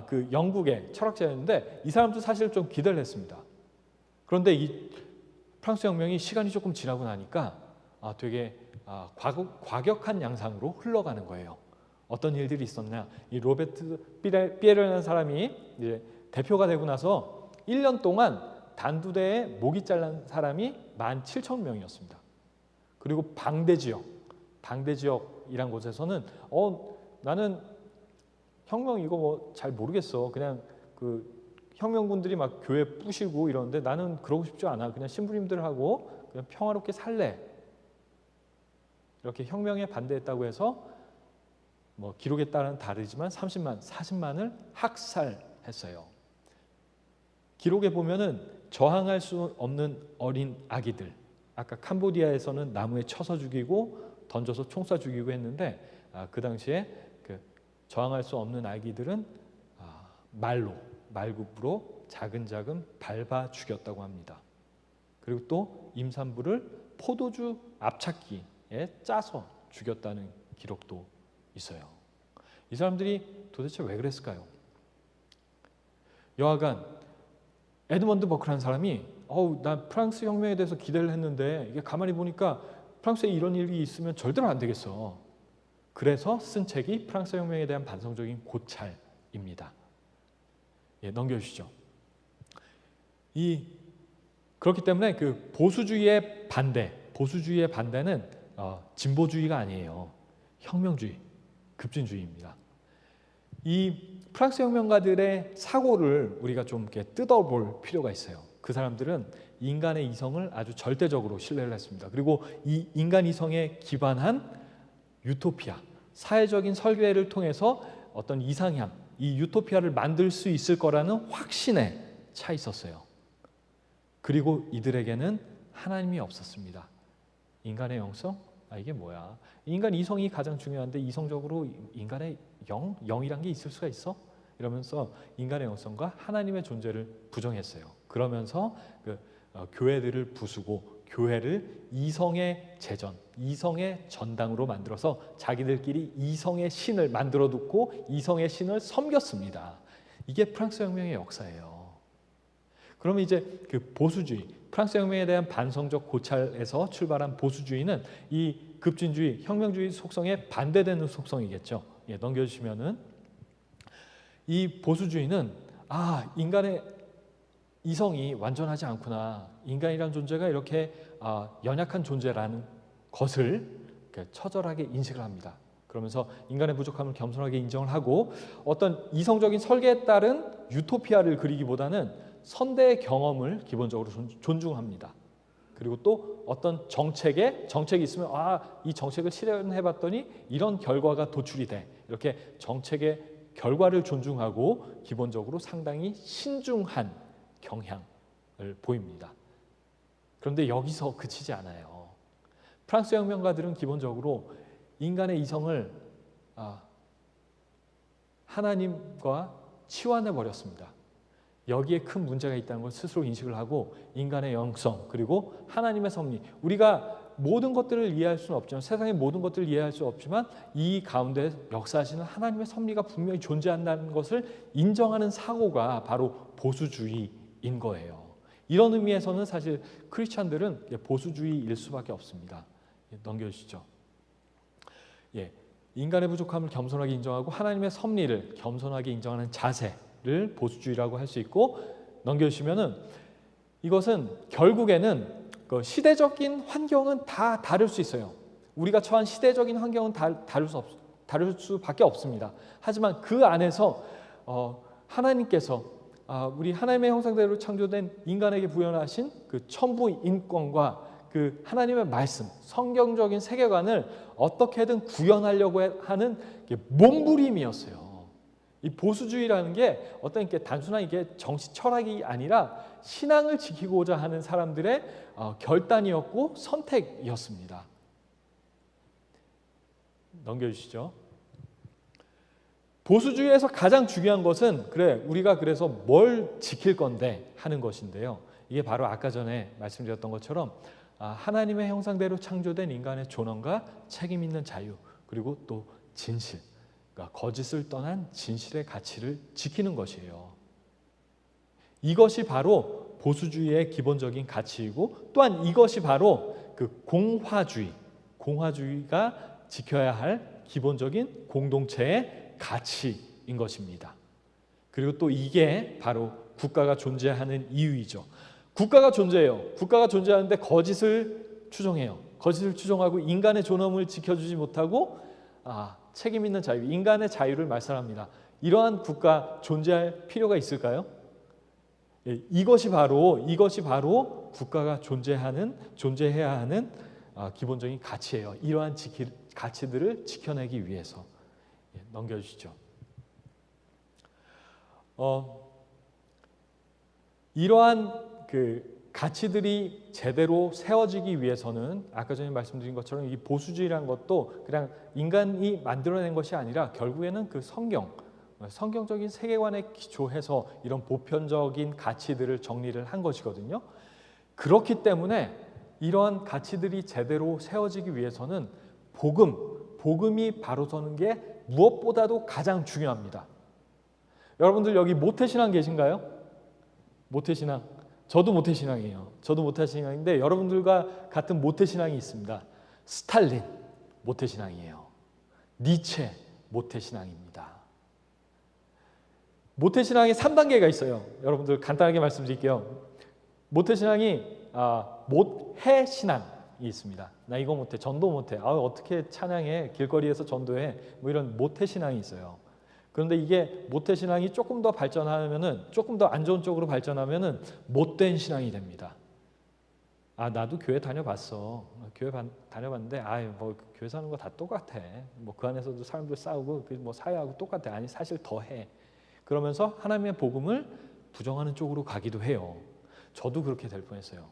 그 영국의 철학자였는데 이 사람도 사실 좀 기대를 했습니다. 그런데 이 프랑스 혁명이 시간이 조금 지나고 나니까 되게 과격한 양상으로 흘러가는 거예요. 어떤 일들이 있었냐? 이 로베트 피에르라는 사람이 이제 대표가 되고 나서 1년 동안 단두대에 목이 잘린 사람이 17,000명이었습니다. 그리고 방대 지역이란 곳에서는 나는 혁명 이거 뭐 잘 모르겠어. 그냥 그 혁명군들이 막 교회 부시고 이러는데 나는 그러고 싶지 않아. 그냥 신부님들하고 그냥 평화롭게 살래. 이렇게 혁명에 반대했다고 해서 뭐 기록에 따라 다르지만 30만, 40만을 학살했어요. 기록에 보면은 저항할 수 없는 어린 아기들, 아까 캄보디아에서는 나무에 쳐서 죽이고 던져서 총 쏴 죽이고 했는데 그 당시에 그 저항할 수 없는 아기들은 말굽으로 자근자근 밟아 죽였다고 합니다. 그리고 또 임산부를 포도주 압착기에 짜서 죽였다는 기록도 있어요. 이 사람들이 도대체 왜 그랬을까요? 여하간 에드먼드 버크라는 사람이 난 프랑스 혁명에 대해서 기대를 했는데 이게 가만히 보니까 프랑스에 이런 일이 있으면 절대로 안 되겠어. 그래서 쓴 책이 프랑스 혁명에 대한 반성적인 고찰입니다. 예, 넘겨주시죠. 그렇기 때문에 그 보수주의의 반대는 진보주의가 아니에요. 혁명주의, 급진주의입니다. 이 프랑스 혁명가들의 사고를 우리가 좀 이렇게 뜯어볼 필요가 있어요. 그 사람들은 인간의 이성을 아주 절대적으로 신뢰를 했습니다. 그리고 이 인간 이성에 기반한 유토피아, 사회적인 설계를 통해서 어떤 이상향, 이 유토피아를 만들 수 있을 거라는 확신에 차 있었어요. 그리고 이들에게는 하나님이 없었습니다. 인간의 영성? 이게 뭐야? 인간 이성이 가장 중요한데 이성적으로 인간의 영이란 게 있을 수가 있어? 이러면서 인간의 영성과 하나님의 존재를 부정했어요. 그러면서 교회들을 부수고 교회를 이성의 제전, 이성의 전당으로 만들어서 자기들끼리 이성의 신을 만들어 두고 이성의 신을 섬겼습니다. 이게 프랑스 혁명의 역사예요. 그러면 이제 그 보수주의, 프랑스 혁명에 대한 반성적 고찰에서 출발한 보수주의는 이 급진주의, 혁명주의 속성에 반대되는 속성이겠죠. 예, 넘겨주시면은 이 보수주의는 인간의 이성이 완전하지 않구나. 인간이란 존재가 이렇게 연약한 존재라는 것을 처절하게 인식을 합니다. 그러면서 인간의 부족함을 겸손하게 인정을 하고 어떤 이성적인 설계에 따른 유토피아를 그리기보다는 선대의 경험을 기본적으로 존중합니다. 그리고 또 어떤 정책이 있으면 이 정책을 실현해 봤더니 이런 결과가 도출이 돼. 이렇게 정책의 결과를 존중하고 기본적으로 상당히 신중한 경향을 보입니다. 그런데 여기서 그치지 않아요. 프랑스 혁명가들은 기본적으로 인간의 이성을 하나님과 치환해 버렸습니다. 여기에 큰 문제가 있다는 걸 스스로 인식을 하고 인간의 영성 그리고 하나님의 섭리, 우리가 모든 것들을 이해할 수는 없지만, 세상의 모든 것들을 이해할 수 없지만 이 가운데 역사하시는 하나님의 섭리가 분명히 존재한다는 것을 인정하는 사고가 바로 보수주의인 거예요. 이런 의미에서는 사실 크리스찬들은 보수주의일 수밖에 없습니다. 넘겨주시죠. 예, 인간의 부족함을 겸손하게 인정하고 하나님의 섭리를 겸손하게 인정하는 자세를 보수주의라고 할 수 있고, 넘겨주시면은 이것은 결국에는 그 시대적인 환경은 다 다를 수 있어요. 우리가 처한 시대적인 환경은 다를 수밖에 없습니다. 하지만 그 안에서 하나님께서 우리 하나님의 형상대로 창조된 인간에게 부여하신 그 천부 인권과 그 하나님의 말씀, 성경적인 세계관을 어떻게든 구현하려고 하는 몸부림이었어요. 이 보수주의라는 게 어떤 이게 단순한 이게 정치 철학이 아니라 신앙을 지키고자 하는 사람들의 결단이었고 선택이었습니다. 넘겨주시죠. 보수주의에서 가장 중요한 것은 그래 우리가 그래서 뭘 지킬 건데 하는 것인데요. 이게 바로 아까 전에 말씀드렸던 것처럼 하나님의 형상대로 창조된 인간의 존엄과 책임 있는 자유 그리고 또 진실, 그러니까 거짓을 떠난 진실의 가치를 지키는 것이에요. 이것이 바로 보수주의의 기본적인 가치이고 또한 이것이 바로 그 공화주의가 지켜야 할 기본적인 공동체의 가치인 것입니다. 그리고 또 이게 바로 국가가 존재하는 이유이죠. 국가가 존재해요. 국가가 존재하는데 거짓을 추종해요. 거짓을 추종하고 인간의 존엄을 지켜주지 못하고 책임 있는 자유, 인간의 자유를 말살합니다. 이러한 국가 존재할 필요가 있을까요? 이것이 바로 국가가 존재해야 하는 기본적인 가치예요. 이러한 가치들을 지켜내기 위해서. 넘겨주시죠. 이러한 그 가치들이 제대로 세워지기 위해서는 아까 전에 말씀드린 것처럼 이 보수주의라는 것도 그냥 인간이 만들어낸 것이 아니라 결국에는 그 성경적인 세계관에 기초해서 이런 보편적인 가치들을 정리를 한 것이거든요. 그렇기 때문에 이러한 가치들이 제대로 세워지기 위해서는 복음이 바로 서는 게 무엇보다도 가장 중요합니다. 여러분들 여기 모태신앙 계신가요? 모태신앙. 저도 모태신앙이에요. 저도 모태신앙인데 여러분들과 같은 모태신앙이 있습니다. 스탈린 모태신앙이에요. 니체 모태신앙입니다. 모태신앙이 3단계가 있어요. 여러분들 간단하게 말씀드릴게요. 모태신앙이 못해신앙이 있습니다. 나 이거 못해, 전도 못해. 어떻게 찬양해, 길거리에서 전도해, 뭐 이런 모태신앙이 있어요. 그런데 이게 모태신앙이 조금 더 발전하면은, 조금 더 안 좋은 쪽으로 발전하면은 못된 신앙이 됩니다. 나도 교회 다녀봤어. 교회 다녀봤는데, 뭐 교회 사는 거 다 똑같아. 뭐 그 안에서도 사람들 싸우고, 뭐 사회하고 똑같아. 아니 사실 더 해. 그러면서 하나님의 복음을 부정하는 쪽으로 가기도 해요. 저도 그렇게 될 뻔했어요.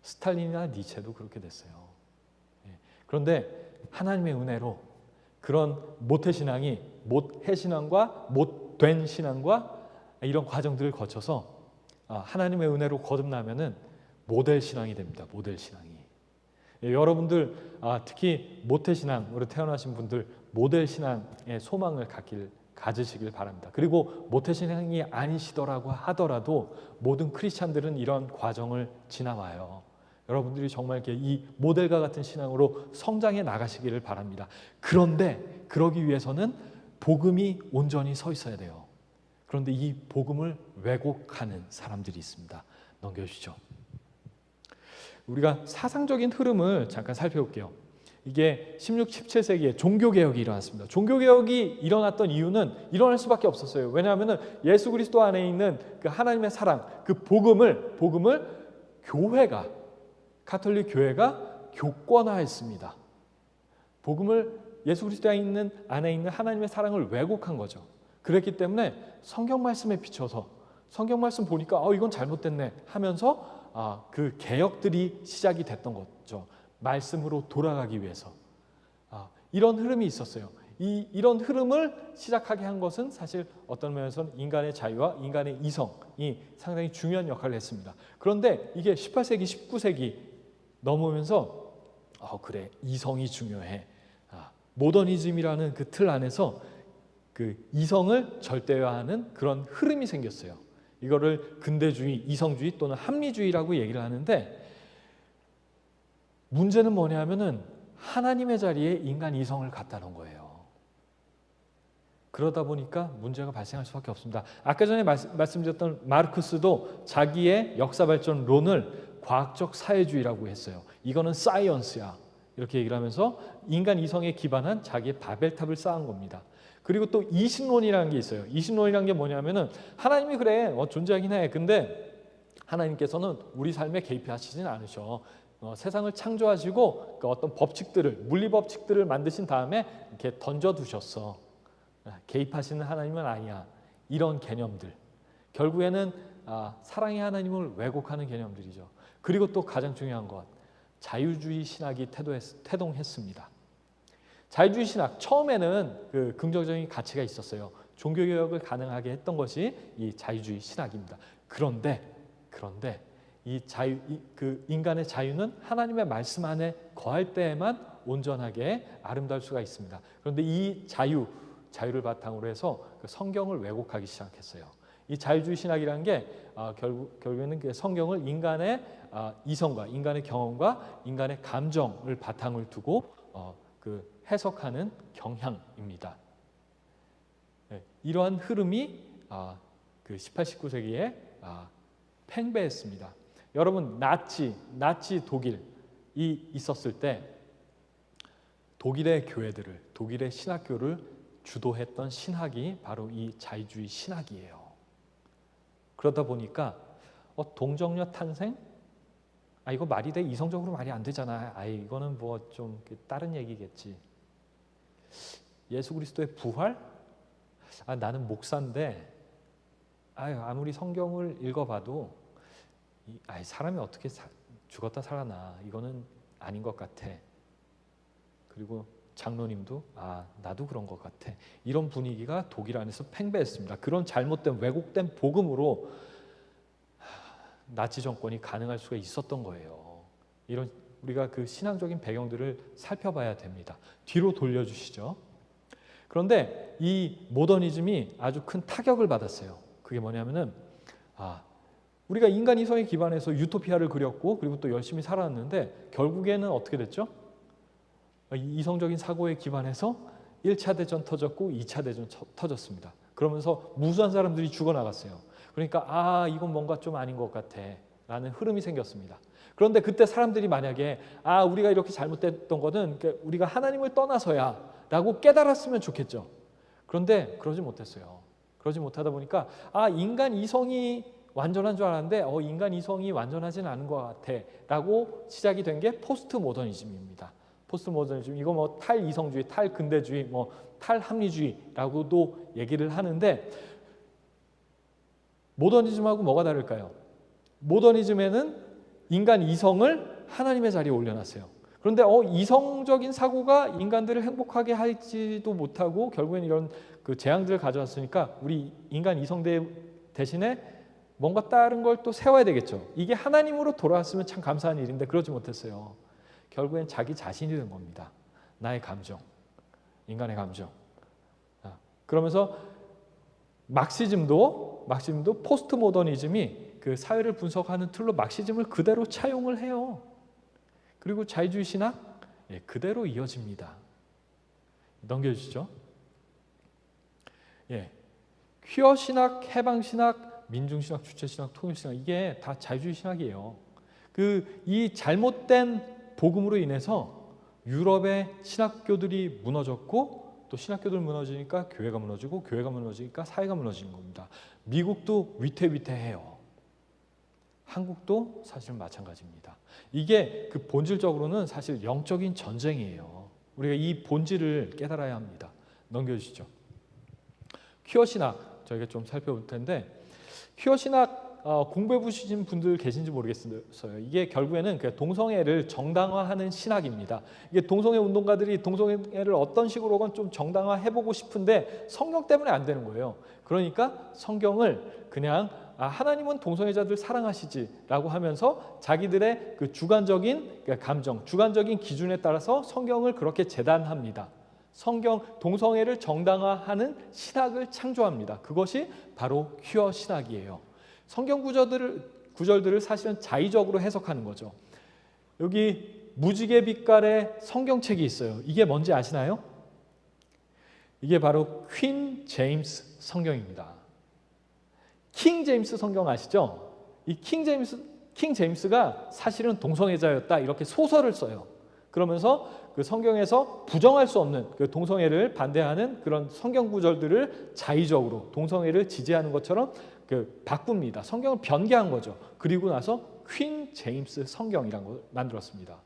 스탈린이나 니체도 그렇게 됐어요. 그런데 하나님의 은혜로 그런 모태신앙이 못해신앙과 못된 신앙과 이런 과정들을 거쳐서 하나님의 은혜로 거듭나면은 모델신앙이 됩니다. 모델신앙이. 여러분들 특히 모태신앙으로 태어나신 분들 모델신앙의 소망을 가지시길 바랍니다. 그리고 모태신앙이 아니시더라고 하더라도 모든 크리스찬들은 이런 과정을 지나와요. 여러분들이 정말 이렇게 이 모델과 같은 신앙으로 성장해 나가시기를 바랍니다. 그런데 그러기 위해서는 복음이 온전히 서 있어야 돼요. 그런데 이 복음을 왜곡하는 사람들이 있습니다. 넘겨주시죠. 우리가 사상적인 흐름을 잠깐 살펴볼게요. 이게 16, 17세기에 종교개혁이 일어났습니다. 종교개혁이 일어났던 이유는 일어날 수밖에 없었어요. 왜냐하면 예수 그리스도 안에 있는 그 하나님의 사랑, 그 복음을 가톨릭 교회가 교권화했습니다. 복음을 예수 그리스도 안에 있는 하나님의 사랑을 왜곡한 거죠. 그랬기 때문에 성경 말씀에 비춰서 성경 말씀 보니까 이건 잘못됐네 하면서 그 개혁들이 시작이 됐던 거죠. 말씀으로 돌아가기 위해서. 이런 흐름이 있었어요. 이런 흐름을 시작하게 한 것은 사실 어떤 면에서는 인간의 자유와 인간의 이성이 상당히 중요한 역할을 했습니다. 그런데 이게 18세기, 19세기 넘으면서 그래, 이성이 중요해. 모더니즘이라는 그 틀 안에서 그 이성을 절대화하는 그런 흐름이 생겼어요. 이거를 근대주의, 이성주의 또는 합리주의라고 얘기를 하는데 문제는 뭐냐면은 하나님의 자리에 인간 이성을 갖다 놓은 거예요. 그러다 보니까 문제가 발생할 수밖에 없습니다. 아까 전에 말씀드렸던 마르크스도 자기의 역사 발전론을 과학적 사회주의라고 했어요. 이거는 사이언스야. 이렇게 얘기를 하면서 인간 이성에 기반한 자기의 바벨탑을 쌓은 겁니다. 그리고 또 이신론이라는 게 있어요. 이신론이라는 게 뭐냐면은 하나님이 그래 존재하긴 해. 근데 하나님께서는 우리 삶에 개입하시진 않으셔. 세상을 창조하시고 그 어떤 법칙들을 물리 법칙들을 만드신 다음에 이렇게 던져두셨어. 개입하시는 하나님은 아니야. 이런 개념들. 결국에는 사랑의 하나님을 왜곡하는 개념들이죠. 그리고 또 가장 중요한 것, 자유주의 신학이 태동했습니다. 자유주의 신학 처음에는 그 긍정적인 가치가 있었어요. 종교개혁을 가능하게 했던 것이 이 자유주의 신학입니다. 그런데 그 인간의 자유는 하나님의 말씀 안에 거할 때에만 온전하게 아름다울 수가 있습니다. 그런데 이 자유를 바탕으로 해서 그 성경을 왜곡하기 시작했어요. 이 자유주의 신학이라는 게 결국에는 그 성경을 인간의 이성과 인간의 경험과 인간의 감정을 바탕을 두고 그 해석하는 경향입니다. 네, 이러한 흐름이 그 18, 19세기에 팽배했습니다. 여러분 나치 독일이 있었을 때 독일의 교회들을 독일의 신학교를 주도했던 신학이 바로 이 자유주의 신학이에요. 그러다 보니까 동정녀 탄생? 이거 말이 돼? 이성적으로 말이 안 되잖아. 이거는 뭐 좀 다른 얘기겠지. 예수 그리스도의 부활? 나는 목사인데 아무리 성경을 읽어봐도 사람이 어떻게 죽었다 살아나. 이거는 아닌 것 같아. 그리고 장로님도 나도 그런 것 같아. 이런 분위기가 독일 안에서 팽배했습니다. 그런 잘못된 왜곡된 복음으로 나치 정권이 가능할 수가 있었던 거예요. 이런 우리가 그 신앙적인 배경들을 살펴봐야 됩니다. 뒤로 돌려주시죠. 그런데 이 모더니즘이 아주 큰 타격을 받았어요. 그게 뭐냐면은 우리가 인간 이성에 기반해서 유토피아를 그렸고 그리고 또 열심히 살아왔는데 결국에는 어떻게 됐죠? 이성적인 사고에 기반해서 1차 대전 터졌고 2차 대전 터졌습니다. 그러면서 무수한 사람들이 죽어나갔어요. 그러니까 이건 뭔가 좀 아닌 것 같아 라는 흐름이 생겼습니다. 그런데 그때 사람들이 만약에 우리가 이렇게 잘못됐던 거는 우리가 하나님을 떠나서야 라고 깨달았으면 좋겠죠. 그런데 그러지 못했어요. 그러지 못하다 보니까 인간 이성이 완전한 줄 알았는데 인간 이성이 완전하지는 않은 것 같아 라고 시작이 된 게 포스트 모더니즘입니다. 포스트 모더니즘, 이거 뭐 탈이성주의, 탈근대주의, 뭐 탈합리주의라고도 얘기를 하는데 모더니즘하고 뭐가 다를까요? 모더니즘에는 인간 이성을 하나님의 자리에 올려놨어요. 그런데 이성적인 사고가 인간들을 행복하게 하지도 못하고 결국엔 이런 그 재앙들을 가져왔으니까 우리 인간 이성 대신에 뭔가 다른 걸 또 세워야 되겠죠. 이게 하나님으로 돌아왔으면 참 감사한 일인데 그러지 못했어요. 결국엔 자기 자신이 된 겁니다. 나의 감정, 인간의 감정. 그러면서 막시즘도 포스트 모더니즘이 그 사회를 분석하는 툴로 막시즘을 그대로 차용을 해요. 그리고 자유주의 신학 그대로 이어집니다. 넘겨주시죠. 퀴어 신학, 해방 신학, 민중 신학, 주체 신학, 통일 신학, 이게 다 자유주의 신학이에요. 이 잘못된 복음으로 인해서 유럽의 신학교들이 무너졌고 또 신학교들 무너지니까 교회가 무너지고 교회가 무너지니까 사회가 무너지는 겁니다. 미국도 위태위태해요. 한국도 사실은 마찬가지입니다. 이게 그 본질적으로는 사실 영적인 전쟁이에요. 우리가 이 본질을 깨달아야 합니다. 넘겨주시죠. 퀴어 신학 저희가 좀 살펴볼 텐데 퀴어 신학 공부해 보신 분들 계신지 모르겠어요. 이게 결국에는 동성애를 정당화하는 신학입니다. 이게 동성애 운동가들이 동성애를 어떤 식으로건 좀 정당화해보고 싶은데 성경 때문에 안 되는 거예요. 그러니까 성경을 그냥 하나님은 동성애자들 사랑하시지라고 하면서 자기들의 그 주관적인 감정, 주관적인 기준에 따라서 성경을 그렇게 재단합니다. 동성애를 정당화하는 신학을 창조합니다. 그것이 바로 퀴어 신학이에요. 성경 구절들을 사실은 자의적으로 해석하는 거죠. 여기 무지개 빛깔의 성경책이 있어요. 이게 뭔지 아시나요? 이게 바로 퀸 제임스 성경입니다. 킹 제임스 성경 아시죠? 이 킹 제임스가 사실은 동성애자였다 이렇게 소설을 써요. 그러면서 그 성경에서 부정할 수 없는 그 동성애를 반대하는 그런 성경 구절들을 자의적으로 동성애를 지지하는 것처럼 그 바꿉니다. 성경을 변개한 거죠. 그리고 나서 퀸 제임스 성경이라는 걸 만들었습니다.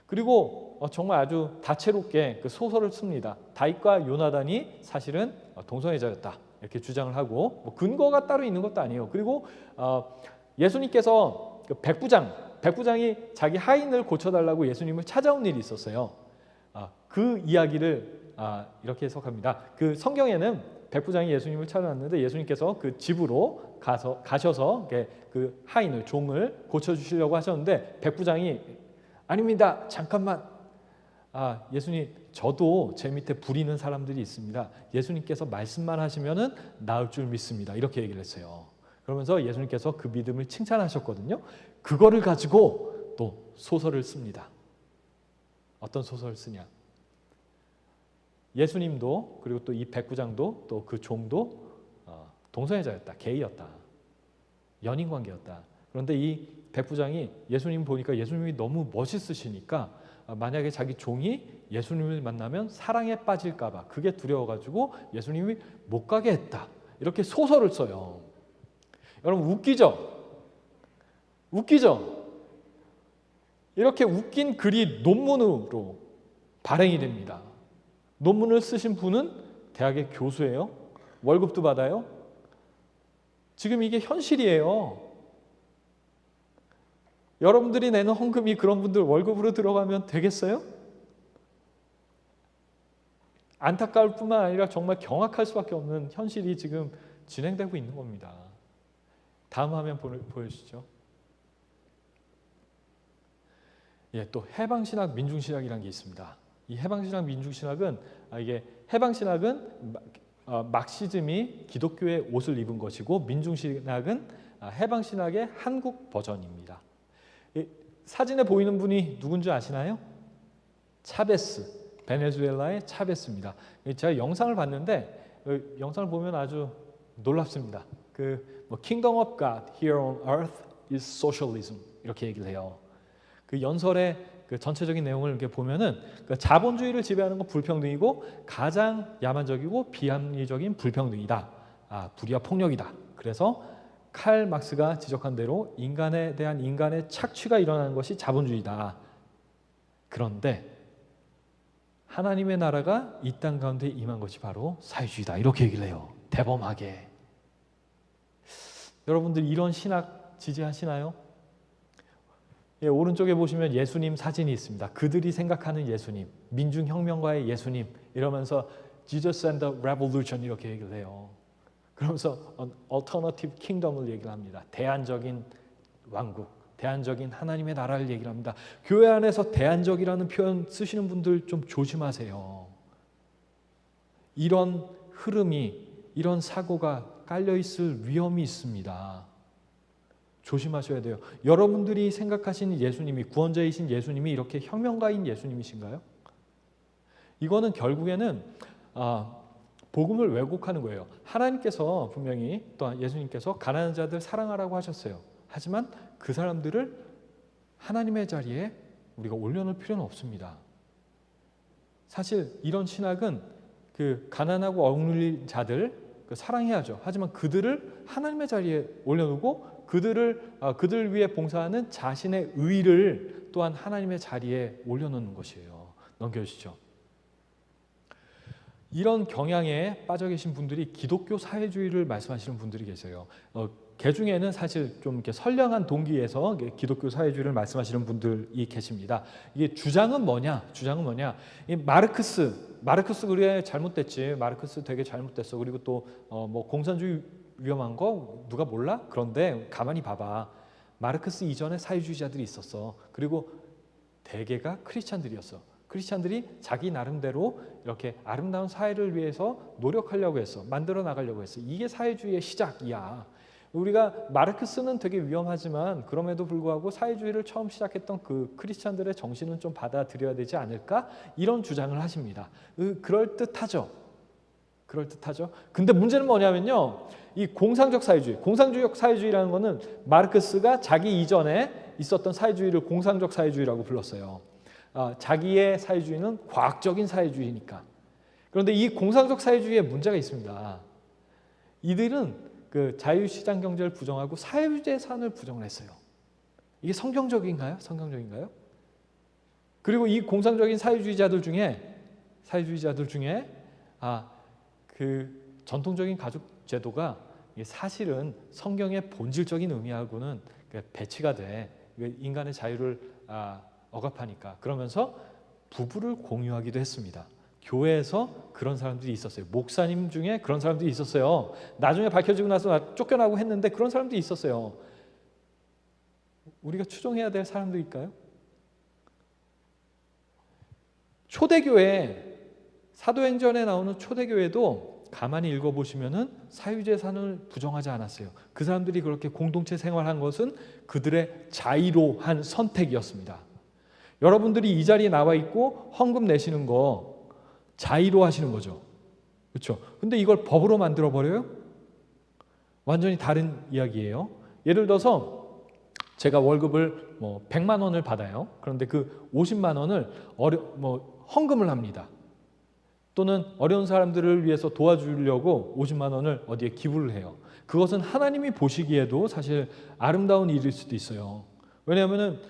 그리고 정말 아주 다채롭게 그 소설을 씁니다. 다윗과 요나단이 사실은 동성애자였다 이렇게 주장을 하고 뭐 근거가 따로 있는 것도 아니에요. 그리고 예수님께서 그 백부장이 자기 하인을 고쳐달라고 예수님을 찾아온 일이 있었어요. 그 이야기를 이렇게 해석합니다. 그 성경에는 백부장이 예수님을 찾아왔는데 예수님께서 그 집으로 가셔서 그 하인을 종을 고쳐주시려고 하셨는데 백부장이 아닙니다. 잠깐만. 예수님 저도 제 밑에 부리는 사람들이 있습니다. 예수님께서 말씀만 하시면은 나을 줄 믿습니다. 이렇게 얘기를 했어요. 그러면서 예수님께서 그 믿음을 칭찬하셨거든요. 그거를 가지고 또 소설을 씁니다. 어떤 소설을 쓰냐? 예수님도 그리고 또 이 백부장도 또 그 종도 동성애자였다, 게이였다, 연인 관계였다. 그런데 이 백부장이 예수님 보니까 예수님이 너무 멋있으시니까 만약에 자기 종이 예수님을 만나면 사랑에 빠질까봐 그게 두려워가지고 예수님이 못 가게 했다. 이렇게 소설을 써요. 여러분 웃기죠? 웃기죠? 이렇게 웃긴 글이 논문으로 발행이 됩니다. 논문을 쓰신 분은 대학의 교수예요. 월급도 받아요. 지금 이게 현실이에요. 여러분들이 내는 헌금이 그런 분들 월급으로 들어가면 되겠어요? 안타까울 뿐만 아니라 정말 경악할 수밖에 없는 현실이 지금 진행되고 있는 겁니다. 다음 화면 보여주시죠. 또 해방신학, 민중신학이라는 게 있습니다. 이 해방신학, 민중신학은 이게 해방신학은 막시즘이 기독교의 옷을 입은 것이고 민중신학은 해방신학의 한국 버전입니다. 사진에 보이는 분이 누군지 아시나요? 차베스, 베네수엘라의 차베스입니다. 제가 영상을 봤는데 영상을 보면 아주 놀랍습니다. Kingdom of God here on earth is socialism 이렇게 얘기를 해요. 그 연설의 그 전체적인 내용을 이렇게 보면은 자본주의를 지배하는 건 불평등이고 가장 야만적이고 비합리적인 불평등이다. 불의와 폭력이다. 그래서 칼 막스가 지적한 대로 인간에 대한 인간의 착취가 일어나는 것이 자본주의다. 그런데 하나님의 나라가 이 땅 가운데 임한 것이 바로 사회주의다. 이렇게 얘기를 해요. 대범하게. 여러분들 이런 신학 지지하시나요? 오른쪽에 보시면 예수님 사진이 있습니다. 그들이 생각하는 예수님, 민중혁명가의 예수님 이러면서 Jesus and the Revolution 이렇게 얘기를 해요. 그러면서 Alternative Kingdom을 얘기를 합니다. 대안적인 왕국, 대안적인 하나님의 나라를 얘기를 합니다. 교회 안에서 대안적이라는 표현 쓰시는 분들 좀 조심하세요. 이런 흐름이, 이런 사고가 깔려있을 위험이 있습니다. 조심하셔야 돼요. 여러분들이 생각하시는 예수님이, 구원자이신 예수님이 이렇게 혁명가인 예수님이신가요? 이거는 결국에는 복음을 왜곡하는 거예요. 하나님께서 분명히 또한 예수님께서 가난한 자들 사랑하라고 하셨어요. 하지만 그 사람들을 하나님의 자리에 우리가 올려놓을 필요는 없습니다. 사실 이런 신학은 그 가난하고 억눌린 자들 사랑해야죠. 하지만 그들을 하나님의 자리에 올려놓고 그들 위해 봉사하는 자신의 의를 또한 하나님의 자리에 올려놓는 것이에요. 넘겨주시죠. 이런 경향에 빠져 계신 분들이 기독교 사회주의를 말씀하시는 분들이 계세요. 개 중에는 사실 좀 이렇게 선량한 동기에서 기독교 사회주의를 말씀하시는 분들이 계십니다. 이게 주장은 뭐냐? 이 마르크스 그래 잘못됐지. 마르크스 되게 잘못됐어. 그리고 또 뭐 공산주의 위험한 거 누가 몰라? 그런데 가만히 봐봐. 마르크스 이전에 사회주의자들이 있었어. 그리고 대개가 크리스찬들이었어. 크리스찬들이 자기 나름대로 이렇게 아름다운 사회를 위해서 노력하려고 했어. 만들어 나가려고 했어. 이게 사회주의의 시작이야. 우리가 마르크스는 되게 위험하지만 그럼에도 불구하고 사회주의를 처음 시작했던 그 크리스찬들의 정신은 좀 받아들여야 되지 않을까? 이런 주장을 하십니다. 그럴듯하죠. 근데 문제는 뭐냐면요. 이 공상적 사회주의라는 거는 마르크스가 자기 이전에 있었던 사회주의를 공상적 사회주의라고 불렀어요. 자기의 사회주의는 과학적인 사회주의니까. 그런데 이 공상적 사회주의에 문제가 있습니다. 이들은 그 자유시장 경제를 부정하고 사회재산을 부정을 했어요. 이게 성경적인가요? 성경적인가요? 그리고 이 공상적인 사회주의자들 중에 그 전통적인 가족 제도가 사실은 성경의 본질적인 의미하고는 배치가 돼. 인간의 자유를 억압하니까. 그러면서 부부를 공유하기도 했습니다. 교회에서 그런 사람들이 있었어요. 목사님 중에 그런 사람들이 있었어요. 나중에 밝혀지고 나서 쫓겨나고 했는데 그런 사람들이 있었어요. 우리가 추종해야 될 사람들일까요? 초대교회, 사도행전에 나오는 초대교회도 가만히 읽어보시면은 사유재산을 부정하지 않았어요. 그 사람들이 그렇게 공동체 생활한 것은 그들의 자의로한 선택이었습니다. 여러분들이 이 자리에 나와 있고 헌금 내시는 거 자의로 하시는 거죠. 그렇죠? 근데 이걸 법으로 만들어 버려요? 완전히 다른 이야기예요. 예를 들어서 제가 월급을 100만 원을 받아요. 그런데 그 50만 원을 헌금을 합니다. 또는 어려운 사람들을 위해서 도와주려고 50만 원을 어디에 기부를 해요. 그것은 하나님이 보시기에도 사실 아름다운 일일 수도 있어요. 왜냐하면은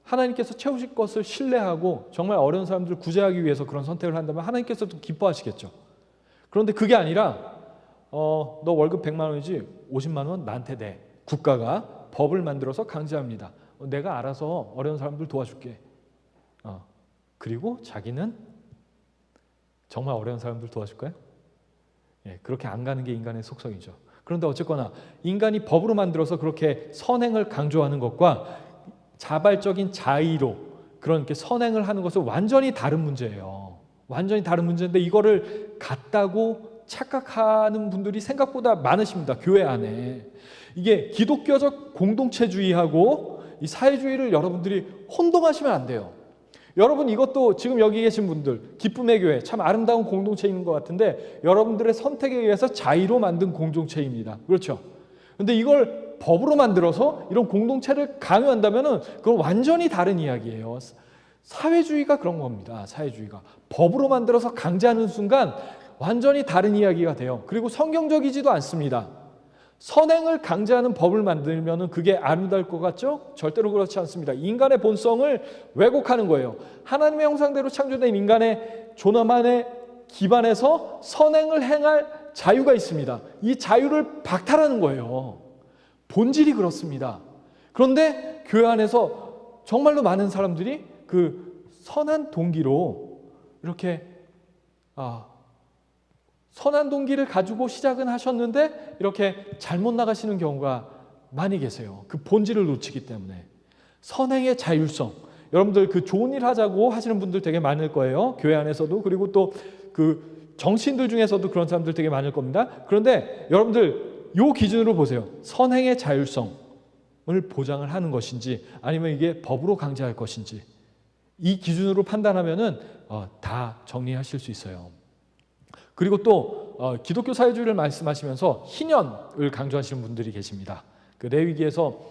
하나님께서 채우실 것을 신뢰하고 정말 어려운 사람들을 구제하기 위해서 그런 선택을 한다면 하나님께서도 기뻐하시겠죠. 그런데 그게 아니라 너 월급 100만 원이지 50만 원 나한테 내. 국가가 법을 만들어서 강제합니다. 내가 알아서 어려운 사람들 도와줄게. 그리고 자기는 정말 어려운 사람들 도와줄까요? 그렇게 안 가는 게 인간의 속성이죠. 그런데 어쨌거나 인간이 법으로 만들어서 그렇게 선행을 강조하는 것과 자발적인 자의로 그런 선행을 하는 것은 완전히 다른 문제예요. 완전히 다른 문제인데 이거를 같다고 착각하는 분들이 생각보다 많으십니다. 교회 안에. 이게 기독교적 공동체주의하고 이 사회주의를 여러분들이 혼동하시면 안 돼요. 여러분 이것도 지금 여기 계신 분들 기쁨의 교회 참 아름다운 공동체인 것 같은데 여러분들의 선택에 의해서 자의로 만든 공동체입니다. 그렇죠? 근데 이걸 법으로 만들어서 이런 공동체를 강요한다면은 그건 완전히 다른 이야기예요. 사회주의가 그런 겁니다. 사회주의가 법으로 만들어서 강제하는 순간 완전히 다른 이야기가 돼요. 그리고 성경적이지도 않습니다. 선행을 강제하는 법을 만들면 그게 아름다울 것 같죠? 절대로 그렇지 않습니다. 인간의 본성을 왜곡하는 거예요. 하나님의 형상대로 창조된 인간의 존엄함에 기반해서 선행을 행할 자유가 있습니다. 이 자유를 박탈하는 거예요. 본질이 그렇습니다. 그런데 교회 안에서 정말로 많은 사람들이 그 선한 동기로 이렇게 선한 동기를 가지고 시작은 하셨는데 이렇게 잘못 나가시는 경우가 많이 계세요. 그 본질을 놓치기 때문에. 선행의 자율성. 여러분들 그 좋은 일 하자고 하시는 분들 되게 많을 거예요. 교회 안에서도. 그리고 또 그 정치인들 중에서도 그런 사람들 되게 많을 겁니다. 그런데 여러분들 요 기준으로 보세요. 선행의 자율성을 보장을 하는 것인지 아니면 이게 법으로 강제할 것인지 이 기준으로 판단하면은 다 정리하실 수 있어요. 그리고 또 기독교 사회주의를 말씀하시면서 희년을 강조하시는 분들이 계십니다. 그 레위기에서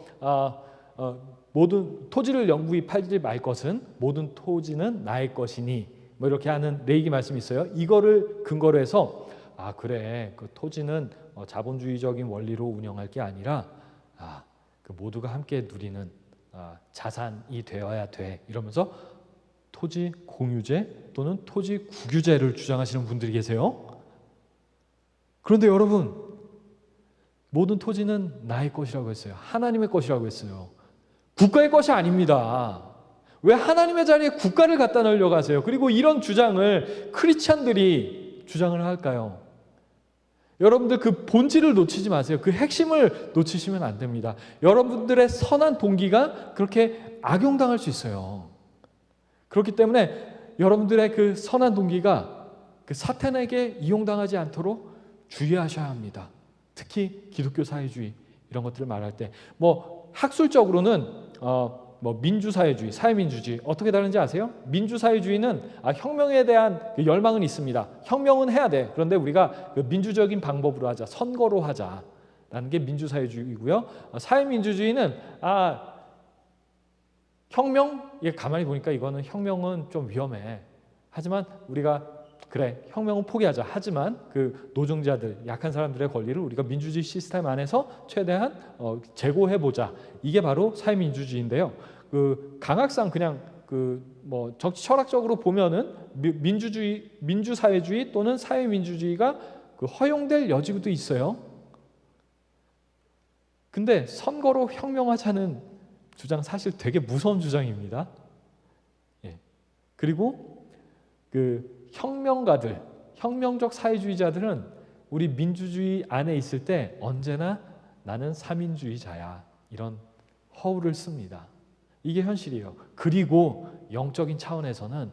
모든 토지를 영구히 팔지 말 것은 모든 토지는 나의 것이니 뭐 이렇게 하는 레위기 말씀이 있어요. 이거를 근거로 해서 그래 그 토지는 자본주의적인 원리로 운영할 게 아니라 그 모두가 함께 누리는 자산이 되어야 돼 이러면서 토지 공유제 또는 토지 국유제를 주장하시는 분들이 계세요. 그런데 여러분 모든 토지는 나의 것이라고 했어요. 하나님의 것이라고 했어요. 국가의 것이 아닙니다. 왜 하나님의 자리에 국가를 갖다 놓으려고 하세요? 그리고 이런 주장을 크리스찬들이 주장을 할까요? 여러분들 그 본질을 놓치지 마세요. 그 핵심을 놓치시면 안 됩니다. 여러분들의 선한 동기가 그렇게 악용당할 수 있어요. 그렇기 때문에 여러분들의 그 선한 동기가 그 사탄에게 이용당하지 않도록 주의하셔야 합니다. 특히 기독교 사회주의 이런 것들을 말할 때 학술적으로는 민주사회주의, 사회민주주의 어떻게 다른지 아세요? 민주사회주의는 혁명에 대한 그 열망은 있습니다. 혁명은 해야 돼. 그런데 우리가 그 민주적인 방법으로 하자, 선거로 하자라는 게 민주사회주의고요. 사회민주주의는 혁명, 가만히 보니까 이거는 혁명은 좀 위험해. 하지만 우리가 그래, 혁명은 포기하자. 하지만 그 노동자들, 약한 사람들의 권리를 우리가 민주주의 시스템 안에서 최대한 제고해보자. 이게 바로 사회민주주의인데요. 그 강학상 그냥 뭐 정치 철학적으로 보면은 민주주의, 민주사회주의 또는 사회민주주의가 허용될 여지도 있어요. 근데 선거로 혁명하자는 주장 사실 되게 무서운 주장입니다. 예. 그리고 그 혁명가들, 혁명적 사회주의자들은 우리 민주주의 안에 있을 때 언제나 나는 사민주의자야 이런 허울을 씁니다. 이게 현실이에요. 그리고 영적인 차원에서는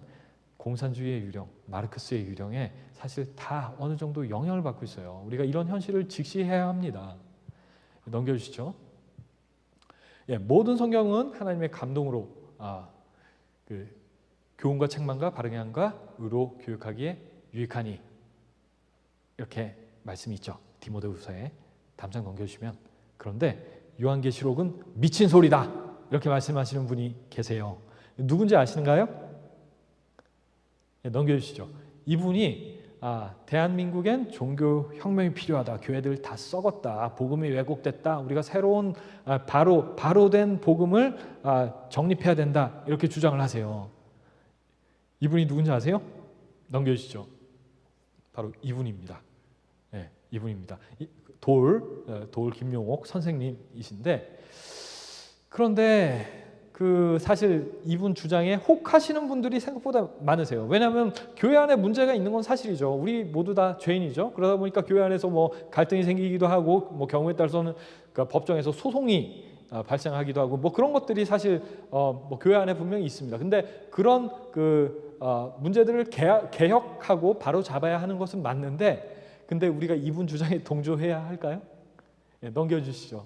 공산주의의 유령, 마르크스의 유령에 사실 다 어느 정도 영향을 받고 있어요. 우리가 이런 현실을 직시해야 합니다. 넘겨주시죠. 예, 모든 성경은 하나님의 감동으로 교훈과 책망과 바르게 함과 의로 교육하기에 유익하니 이렇게 말씀이 있죠. 디모데후서에 담장 넘겨주시면. 그런데 요한계시록은 미친 소리다 이렇게 말씀하시는 분이 계세요. 누군지 아시는가요? 예, 넘겨주시죠. 이분이 대한민국엔 종교혁명이 필요하다. 교회들 다 썩었다. 복음이 왜곡됐다. 우리가 새로운 바로 된 복음을 정립해야 된다. 이렇게 주장을 하세요. 이분이 누군지 아세요? 넘겨주시죠. 바로 이분입니다. 네, 이분입니다. 돌 김용옥 선생님이신데, 그런데 사실 이분 주장에 혹하시는 분들이 생각보다 많으세요. 왜냐하면 교회 안에 문제가 있는 건 사실이죠. 우리 모두 다 죄인이죠. 그러다 보니까 교회 안에서 뭐 갈등이 생기기도 하고, 뭐 경우에 따라서는 법정에서 소송이 발생하기도 하고, 뭐 그런 것들이 사실 뭐 교회 안에 분명히 있습니다. 근데 그런 문제들을 개혁하고 바로 잡아야 하는 것은 맞는데, 근데 우리가 이분 주장에 동조해야 할까요? 네, 넘겨주시죠.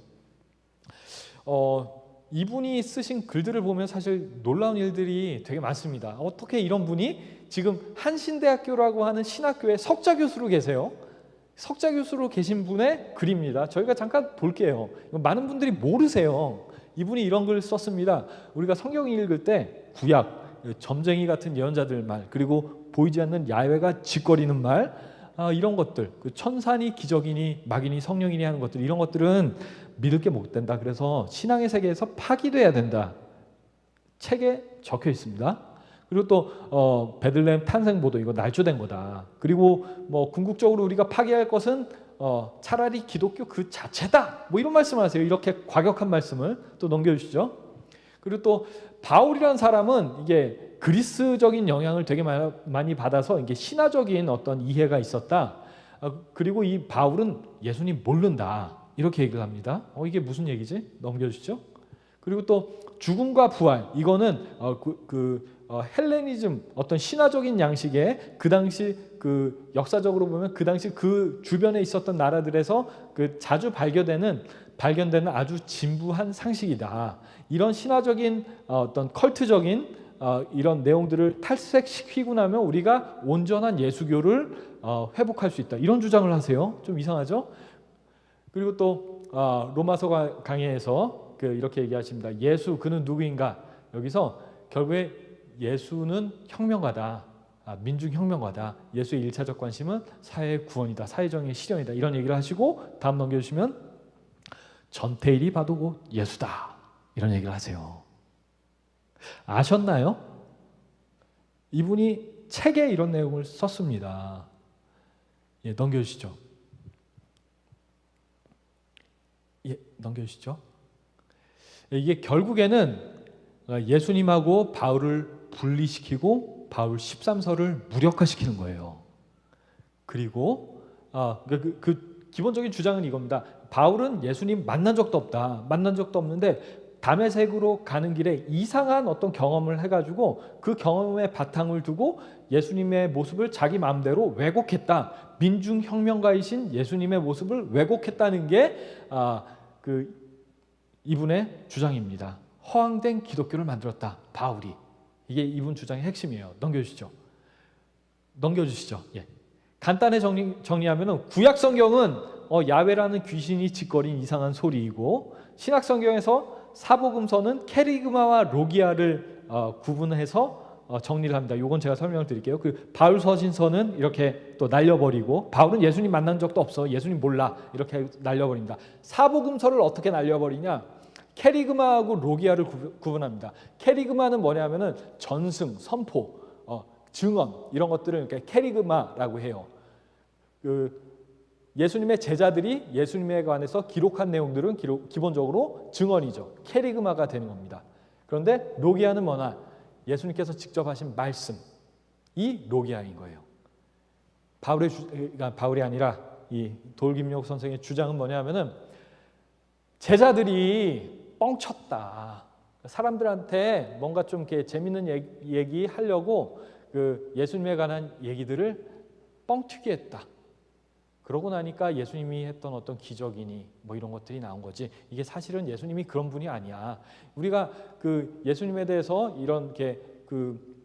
이분이 쓰신 글들을 보면 사실 놀라운 일들이 되게 많습니다. 어떻게 이런 분이 지금 한신대학교라고 하는 신학교에 석좌 교수로 계세요. 석좌 교수로 계신 분의 글입니다. 저희가 잠깐 볼게요. 많은 분들이 모르세요. 이분이 이런 글을 썼습니다. 우리가 성경 읽을 때 구약, 점쟁이 같은 예언자들 말, 그리고 보이지 않는 야훼가 짓거리는 말, 이런 것들, 천사니 기적이니 막이니 성령이니 하는 것들, 이런 것들은 믿을 게 못 된다. 그래서 신앙의 세계에서 파기돼야 된다. 책에 적혀 있습니다. 그리고 또 베들레헴 탄생보도 이거 날조된 거다. 그리고 뭐 궁극적으로 우리가 파기할 것은 차라리 기독교 그 자체다. 뭐 이런 말씀을 하세요. 이렇게 과격한 말씀을 또 넘겨주시죠. 그리고 또 바울이라는 사람은 이게 그리스적인 영향을 되게 많이 받아서 이게 신화적인 어떤 이해가 있었다. 그리고 이 바울은 예수님 모른다. 이렇게 얘기를 합니다. 이게 무슨 얘기지? 넘겨주시죠. 그리고 또 죽음과 부활, 이거는 헬레니즘, 어떤 신화적인 양식에 그 당시 역사적으로 보면 그 당시 그 주변에 있었던 나라들에서 자주 발견되는 아주 진부한 상식이다. 이런 신화적인 어떤 컬트적인 이런 내용들을 탈색시키고 나면 우리가 온전한 예수교를 회복할 수 있다. 이런 주장을 하세요. 좀 이상하죠? 그리고 또 로마서 강해에서 이렇게 얘기하십니다. 예수 그는 누구인가? 여기서 결국에 예수는 혁명가다. 민중혁명가다. 예수의 1차적 관심은 사회 구원이다. 사회정의의 실현이다. 이런 얘기를 하시고 다음 넘겨주시면 전태일이 봐도 곧 예수다. 이런 얘기를 하세요. 아셨나요? 이분이 책에 이런 내용을 썼습니다. 예, 넘겨주시죠. 예, 넘겨주시죠. 이게 결국에는 예수님하고 바울을 분리시키고 바울 13서를 무력화시키는 거예요. 그리고 기본적인 주장은 이겁니다. 바울은 예수님 만난 적도 없다. 만난 적도 없는데 다메섹으로 가는 길에 이상한 어떤 경험을 해가지고 그 경험에 바탕을 두고 예수님의 모습을 자기 마음대로 왜곡했다. 민중혁명가이신 예수님의 모습을 왜곡했다는 게 이분의 주장입니다. 허황된 기독교를 만들었다. 바울이. 이게 이분 주장의 핵심이에요. 넘겨주시죠. 예. 간단히 정리하면 구약 성경은 야훼라는 귀신이 짓거린 이상한 소리이고 신약 성경에서 사복음서는 케리그마와 로기아를 구분해서 정리를 합니다. 이건 제가 설명을 드릴게요. 그 바울 서신서는 이렇게 또 날려버리고, 바울은 예수님 만난 적도 없어, 예수님 몰라, 이렇게 날려버립니다. 사복음서를 어떻게 날려버리냐? 케리그마하고 로기아를 구분합니다. 케리그마는 뭐냐면은 전승, 선포, 증언, 이런 것들을 이렇게 케리그마라고 해요. 예수님의 제자들이 예수님에 관해서 기록한 내용들은 기본적으로 증언이죠. 케리그마가 되는 겁니다. 그런데 로기아는 뭐냐? 예수님께서 직접 하신 말씀, 이 로기아인 거예요. 바울이 아니라 이 돌김용 선생의 주장은 뭐냐면은 제자들이 뻥쳤다. 사람들한테 뭔가 좀 이렇게 재밌는 얘기 하려고 그 예수님에 관한 얘기들을 뻥튀기 했다. 그러고 나니까 예수님이 했던 어떤 기적이니 뭐 이런 것들이 나온 거지. 이게 사실은 예수님이 그런 분이 아니야. 우리가 그 예수님에 대해서 이런 게 그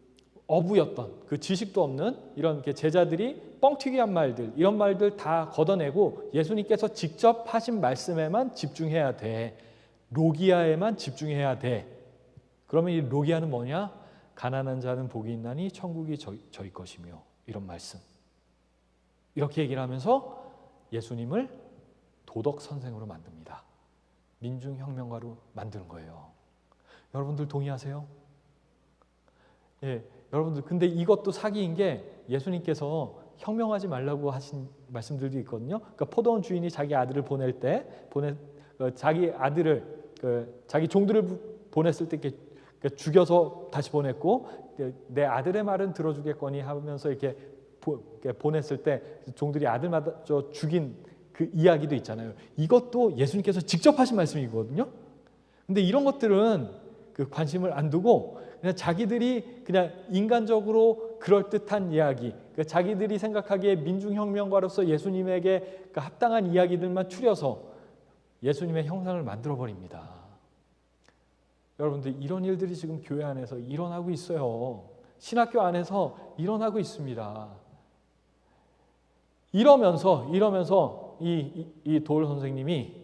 어부였던 그 지식도 없는 이런 게 제자들이 뻥튀기한 말들, 이런 말들 다 걷어내고 예수님께서 직접 하신 말씀에만 집중해야 돼. 로기아에만 집중해야 돼. 그러면 이 로기아는 뭐냐? 가난한 자는 복이 있나니 천국이 저희 것이며, 이런 말씀. 이렇게 얘기를 하면서 예수님을 도덕 선생으로 만듭니다. 민중혁명가로 만드는 거예요. 여러분들 동의하세요? 예, 여러분들, 근데 이것도 사기인 게 예수님께서 혁명하지 말라고 하신 말씀들도 있거든요. 그러니까 포도원 주인이 자기 아들을 보낼 때 자기 아들을 자기 종들을 보냈을 때 이렇게 죽여서 다시 보냈고, 내 아들의 말은 들어주겠거니 하면서 이렇게 보냈을 때 종들이 아들마다 죽인 그 이야기도 있잖아요. 이것도 예수님께서 직접 하신 말씀이거든요. 근데 이런 것들은 그 관심을 안 두고 그냥 자기들이 그냥 인간적으로 그럴듯한 이야기, 그러니까 자기들이 생각하기에 민중혁명가로서 예수님에게 합당한 이야기들만 추려서 예수님의 형상을 만들어 버립니다. 여러분들, 이런 일들이 지금 교회 안에서 일어나고 있어요. 신학교 안에서 일어나고 있습니다. 이러면서 이 도울 선생님이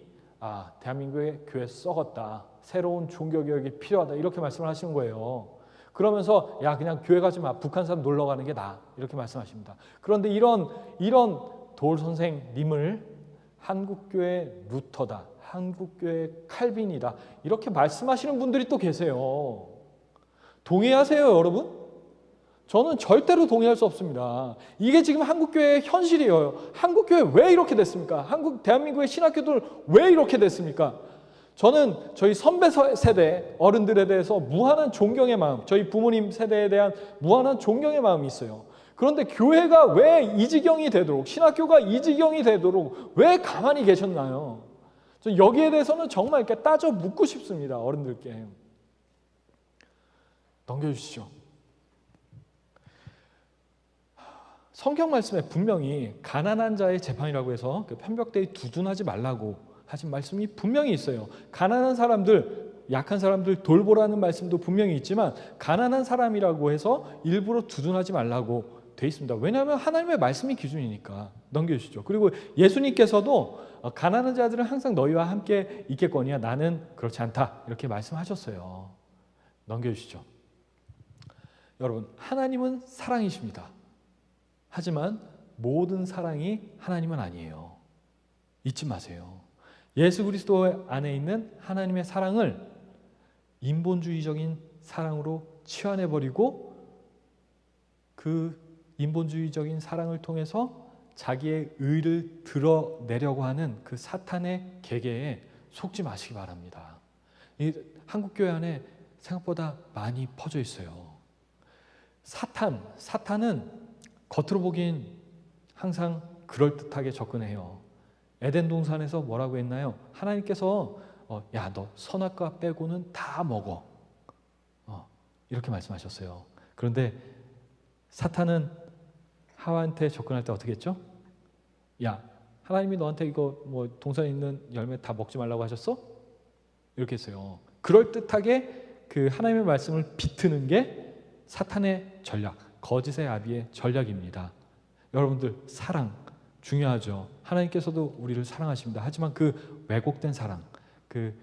대한민국의 교회 썩었다, 새로운 종교개혁이 필요하다, 이렇게 말씀을 하시는 거예요. 그러면서 그냥 교회 가지 마, 북한 사람 놀러 가는 게 나아, 이렇게 말씀하십니다. 그런데 이런 도울 선생님을 한국교회 루터다, 한국교회 칼빈이다, 이렇게 말씀하시는 분들이 또 계세요. 동의하세요, 여러분? 저는 절대로 동의할 수 없습니다. 이게 지금 한국교회의 현실이에요. 한국교회 왜 이렇게 됐습니까? 대한민국의 신학교들 왜 이렇게 됐습니까? 저는 저희 선배 세대 어른들에 대해서 무한한 존경의 마음, 저희 부모님 세대에 대한 무한한 존경의 마음이 있어요. 그런데 교회가 왜 이 지경이 되도록, 신학교가 이 지경이 되도록 왜 가만히 계셨나요? 저 여기에 대해서는 정말 이렇게 따져 묻고 싶습니다. 어른들께. 넘겨주시죠. 성경 말씀에 분명히 가난한 자의 재판이라고 해서 그 편벽대에 두둔하지 말라고 하신 말씀이 분명히 있어요. 가난한 사람들, 약한 사람들 돌보라는 말씀도 분명히 있지만 가난한 사람이라고 해서 일부러 두둔하지 말라고 돼 있습니다. 왜냐하면 하나님의 말씀이 기준이니까. 넘겨주시죠. 그리고 예수님께서도 가난한 자들은 항상 너희와 함께 있겠거니와 나는 그렇지 않다, 이렇게 말씀하셨어요. 넘겨주시죠. 여러분, 하나님은 사랑이십니다. 하지만 모든 사랑이 하나님은 아니에요. 잊지 마세요. 예수 그리스도 안에 있는 하나님의 사랑을 인본주의적인 사랑으로 치환해버리고 그 인본주의적인 사랑을 통해서 자기의 의를 드러내려고 하는 그 사탄의 계계에 속지 마시기 바랍니다. 이 한국교회 안에 생각보다 많이 퍼져 있어요. 사탄은 겉으로 보기엔 항상 그럴듯하게 접근해요. 에덴 동산에서 뭐라고 했나요? 하나님께서 야, 너 선악과 빼고는 다 먹어, 이렇게 말씀하셨어요. 그런데 사탄은 하와한테 접근할 때 어떻게 했죠? 야, 하나님이 너한테 이거 뭐 동산에 있는 열매 다 먹지 말라고 하셨어? 이렇게 했어요. 그럴듯하게 그 하나님의 말씀을 비트는 게 사탄의 전략, 거짓의 아비의 전략입니다. 여러분들, 사랑 중요하죠. 하나님께서도 우리를 사랑하십니다. 하지만 그 왜곡된 사랑, 그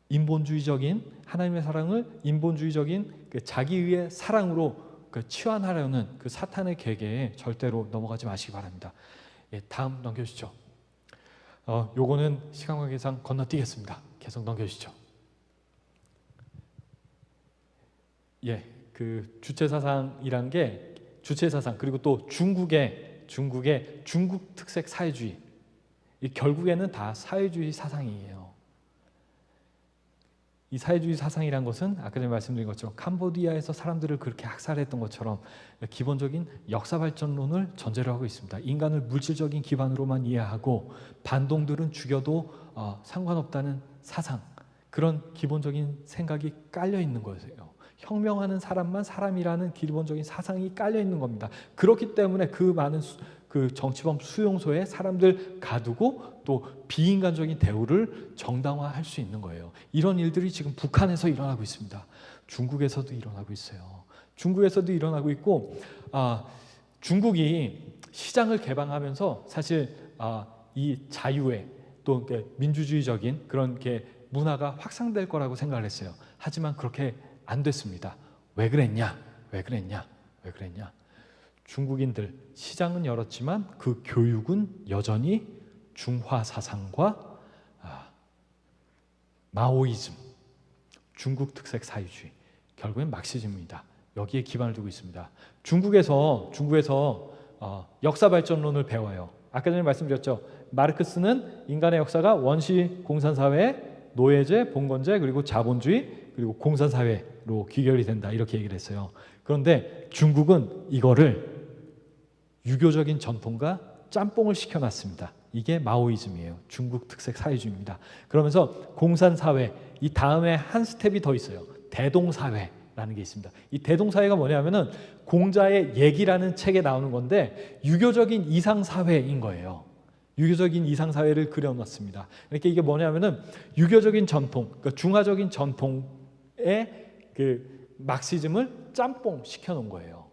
인본주의적인 하나님의 사랑을 인본주의적인 그 자기의 사랑으로 그 치환하려는 그 사탄의 계계에 절대로 넘어가지 마시기 바랍니다. 예, 다음 넘겨주시죠. 요거는 시간 관계상 건너뛰겠습니다. 계속 넘겨주시죠. 예, 그 주체 사상이란 게 주체 사상 그리고 또 중국의 중국 특색 사회주의 결국에는 다 사회주의 사상이에요. 이 사회주의 사상이란 것은 아까 전에 말씀드린 것처럼 캄보디아에서 사람들을 그렇게 학살했던 것처럼 기본적인 역사 발전론을 전제로 하고 있습니다. 인간을 물질적인 기반으로만 이해하고 반동들은 죽여도 상관없다는 사상, 그런 기본적인 생각이 깔려 있는 거예요. 혁명하는 사람만 사람이라는 기본적인 사상이 깔려 있는 겁니다. 그렇기 때문에 그 많은 그 정치범 수용소에 사람들 가두고 또 비인간적인 대우를 정당화할 수 있는 거예요. 이런 일들이 지금 북한에서 일어나고 있습니다. 중국에서도 일어나고 있어요. 중국에서도 일어나고 있고 중국이 시장을 개방하면서 사실 이 자유의 또 민주주의적인 그런 게 문화가 확산될 거라고 생각을 했어요. 하지만 그렇게 안 됐습니다. 왜 그랬냐? 중국인들 시장은 열었지만 그 교육은 여전히 중화 사상과 마오이즘, 중국 특색 사회주의, 결국엔 막시즘입니다. 여기에 기반을 두고 있습니다. 중국에서 역사 발전론을 배워요. 아까 전에 말씀드렸죠. 마르크스는 인간의 역사가 원시 공산사회, 노예제, 봉건제, 그리고 자본주의, 그리고 공산사회로 귀결이 된다 이렇게 얘기를 했어요. 그런데 중국은 이거를 유교적인 전통과 짬뽕을 시켜놨습니다. 이게 마오이즘이에요. 중국 특색 사회주의입니다. 그러면서 공산사회, 이 다음에 한 스텝이 더 있어요. 대동사회라는 게 있습니다. 이 대동사회가 뭐냐면은 공자의 얘기라는 책에 나오는 건데 유교적인 이상사회인 거예요. 유교적인 이상사회를 그려놨습니다. 그러니까 이게 뭐냐면은 유교적인 전통, 그러니까 중화적인 전통의 그 막시즘을 짬뽕 시켜놓은 거예요.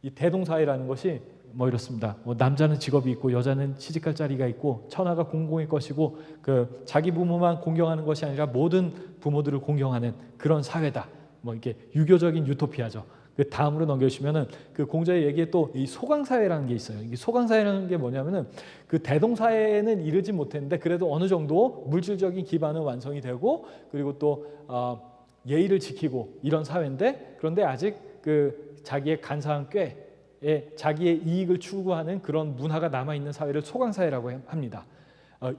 이 대동사회라는 것이 뭐 이렇습니다. 남자는 직업이 있고 여자는 시집갈 자리가 있고 천하가 공공의 것이고 그 자기 부모만 공경하는 것이 아니라 모든 부모들을 공경하는 그런 사회다. 뭐 이게 유교적인 유토피아죠. 그 다음으로 넘겨주시면은 그 공자의 얘기에 또 이 소강사회라는 게 있어요. 이 소강사회라는 게 뭐냐면은 그 대동사회는 이르지 못했는데 그래도 어느 정도 물질적인 기반은 완성이 되고 그리고 또 예의를 지키고 이런 사회인데 그런데 아직 그 자기의 간사한 꾀에 자기의 이익을 추구하는 그런 문화가 남아있는 사회를 소강사회라고 합니다.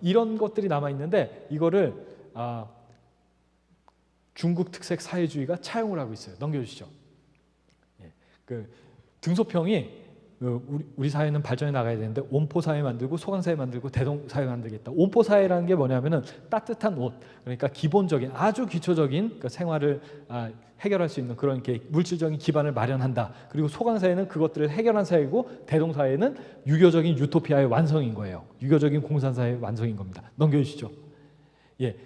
이런 것들이 남아있는데 이거를 중국 특색 사회주의가 차용을 하고 있어요. 넘겨주시죠. 그 등소평이 우리 사회는 발전해 나가야 되는데 온포사회 만들고 소강사회 만들고 대동사회 만들겠다. 온포사회라는 게 뭐냐면은 따뜻한 옷, 그러니까 기본적인 아주 기초적인 그 생활을 해결할 수 있는 그런 이렇게 물질적인 기반을 마련한다. 그리고 소강사회는 그것들을 해결한 사회이고 대동사회는 유교적인 유토피아의 완성인 거예요. 유교적인 공산사회의 완성인 겁니다. 넘겨주시죠. 예,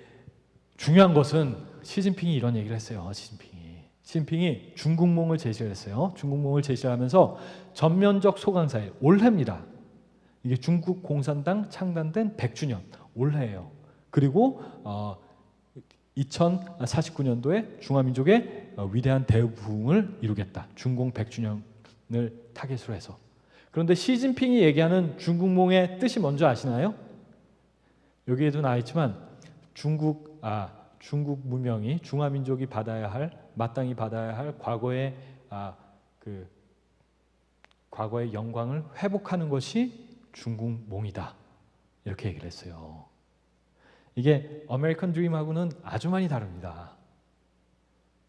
중요한 것은 시진핑이 이런 얘기를 했어요. 시진핑이 중국몽을 제시를 했어요. 중국몽을 제시하면서 전면적 소강사회, 올해입니다. 이게 중국 공산당 창단된 100주년, 올해예요. 그리고 2049년도에 중화민족의 위대한 대부흥을 이루겠다. 중공 100주년을 타겟으로 해서. 그런데 시진핑이 얘기하는 중국몽의 뜻이 뭔지 아시나요? 여기에도 나와 있지만 중국 문명이 중화민족이 마땅히 받아야 할 과거의 과거의 영광을 회복하는 것이 중국몽이다. 이렇게 얘기를 했어요. 이게 아메리칸 드림하고는 아주 많이 다릅니다.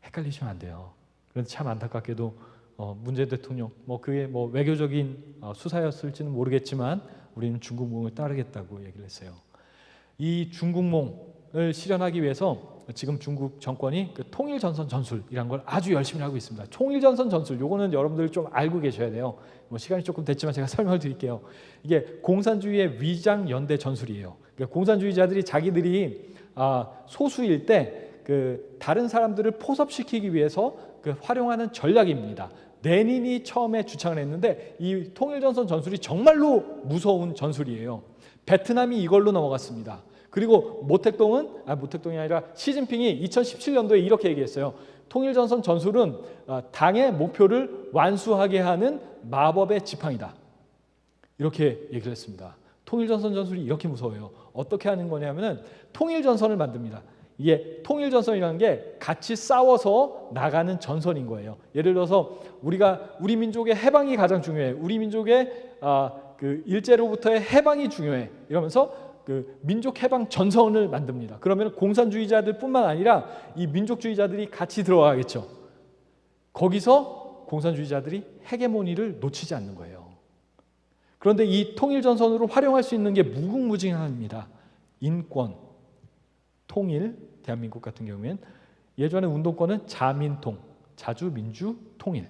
헷갈리시면 안 돼요. 그런데 참 안타깝게도 문재인 대통령 그게 외교적인 수사였을지는 모르겠지만 우리는 중국몽을 따르겠다고 얘기를 했어요. 이 중국몽을 실현하기 위해서 지금 중국 정권이 그 통일전선 전술이란 걸 아주 열심히 하고 있습니다. 통일전선 전술, 요거는 여러분들 좀 알고 계셔야 돼요. 시간이 조금 됐지만 제가 설명을 드릴게요. 이게 공산주의의 위장 연대 전술이에요. 그러니까 공산주의자들이 자기들이 소수일 때 그 다른 사람들을 포섭시키기 위해서 그 활용하는 전략입니다. 레닌이 처음에 주창을 했는데 이 통일전선 전술이 정말로 무서운 전술이에요. 베트남이 이걸로 넘어갔습니다. 그리고 모택동이 아니라 시진핑이 2017년도에 이렇게 얘기했어요. 통일전선 전술은 당의 목표를 완수하게 하는 마법의 지팡이다. 이렇게 얘기를 했습니다. 통일전선 전술이 이렇게 무서워요. 어떻게 하는 거냐면은 통일전선을 만듭니다. 이게 통일전선이라는 게 같이 싸워서 나가는 전선인 거예요. 예를 들어서 우리 민족의 해방이 가장 중요해. 우리 민족의 그 일제로부터의 해방이 중요해. 이러면서 그 민족 해방 전선을 만듭니다. 그러면 공산주의자들뿐만 아니라 이 민족주의자들이 같이 들어가겠죠. 거기서 공산주의자들이 헤게모니를 놓치지 않는 거예요. 그런데 이 통일전선으로 활용할 수 있는 게 무궁무진합니다. 인권, 통일, 대한민국 같은 경우에는 예전에 운동권은 자민통, 자주민주 통일,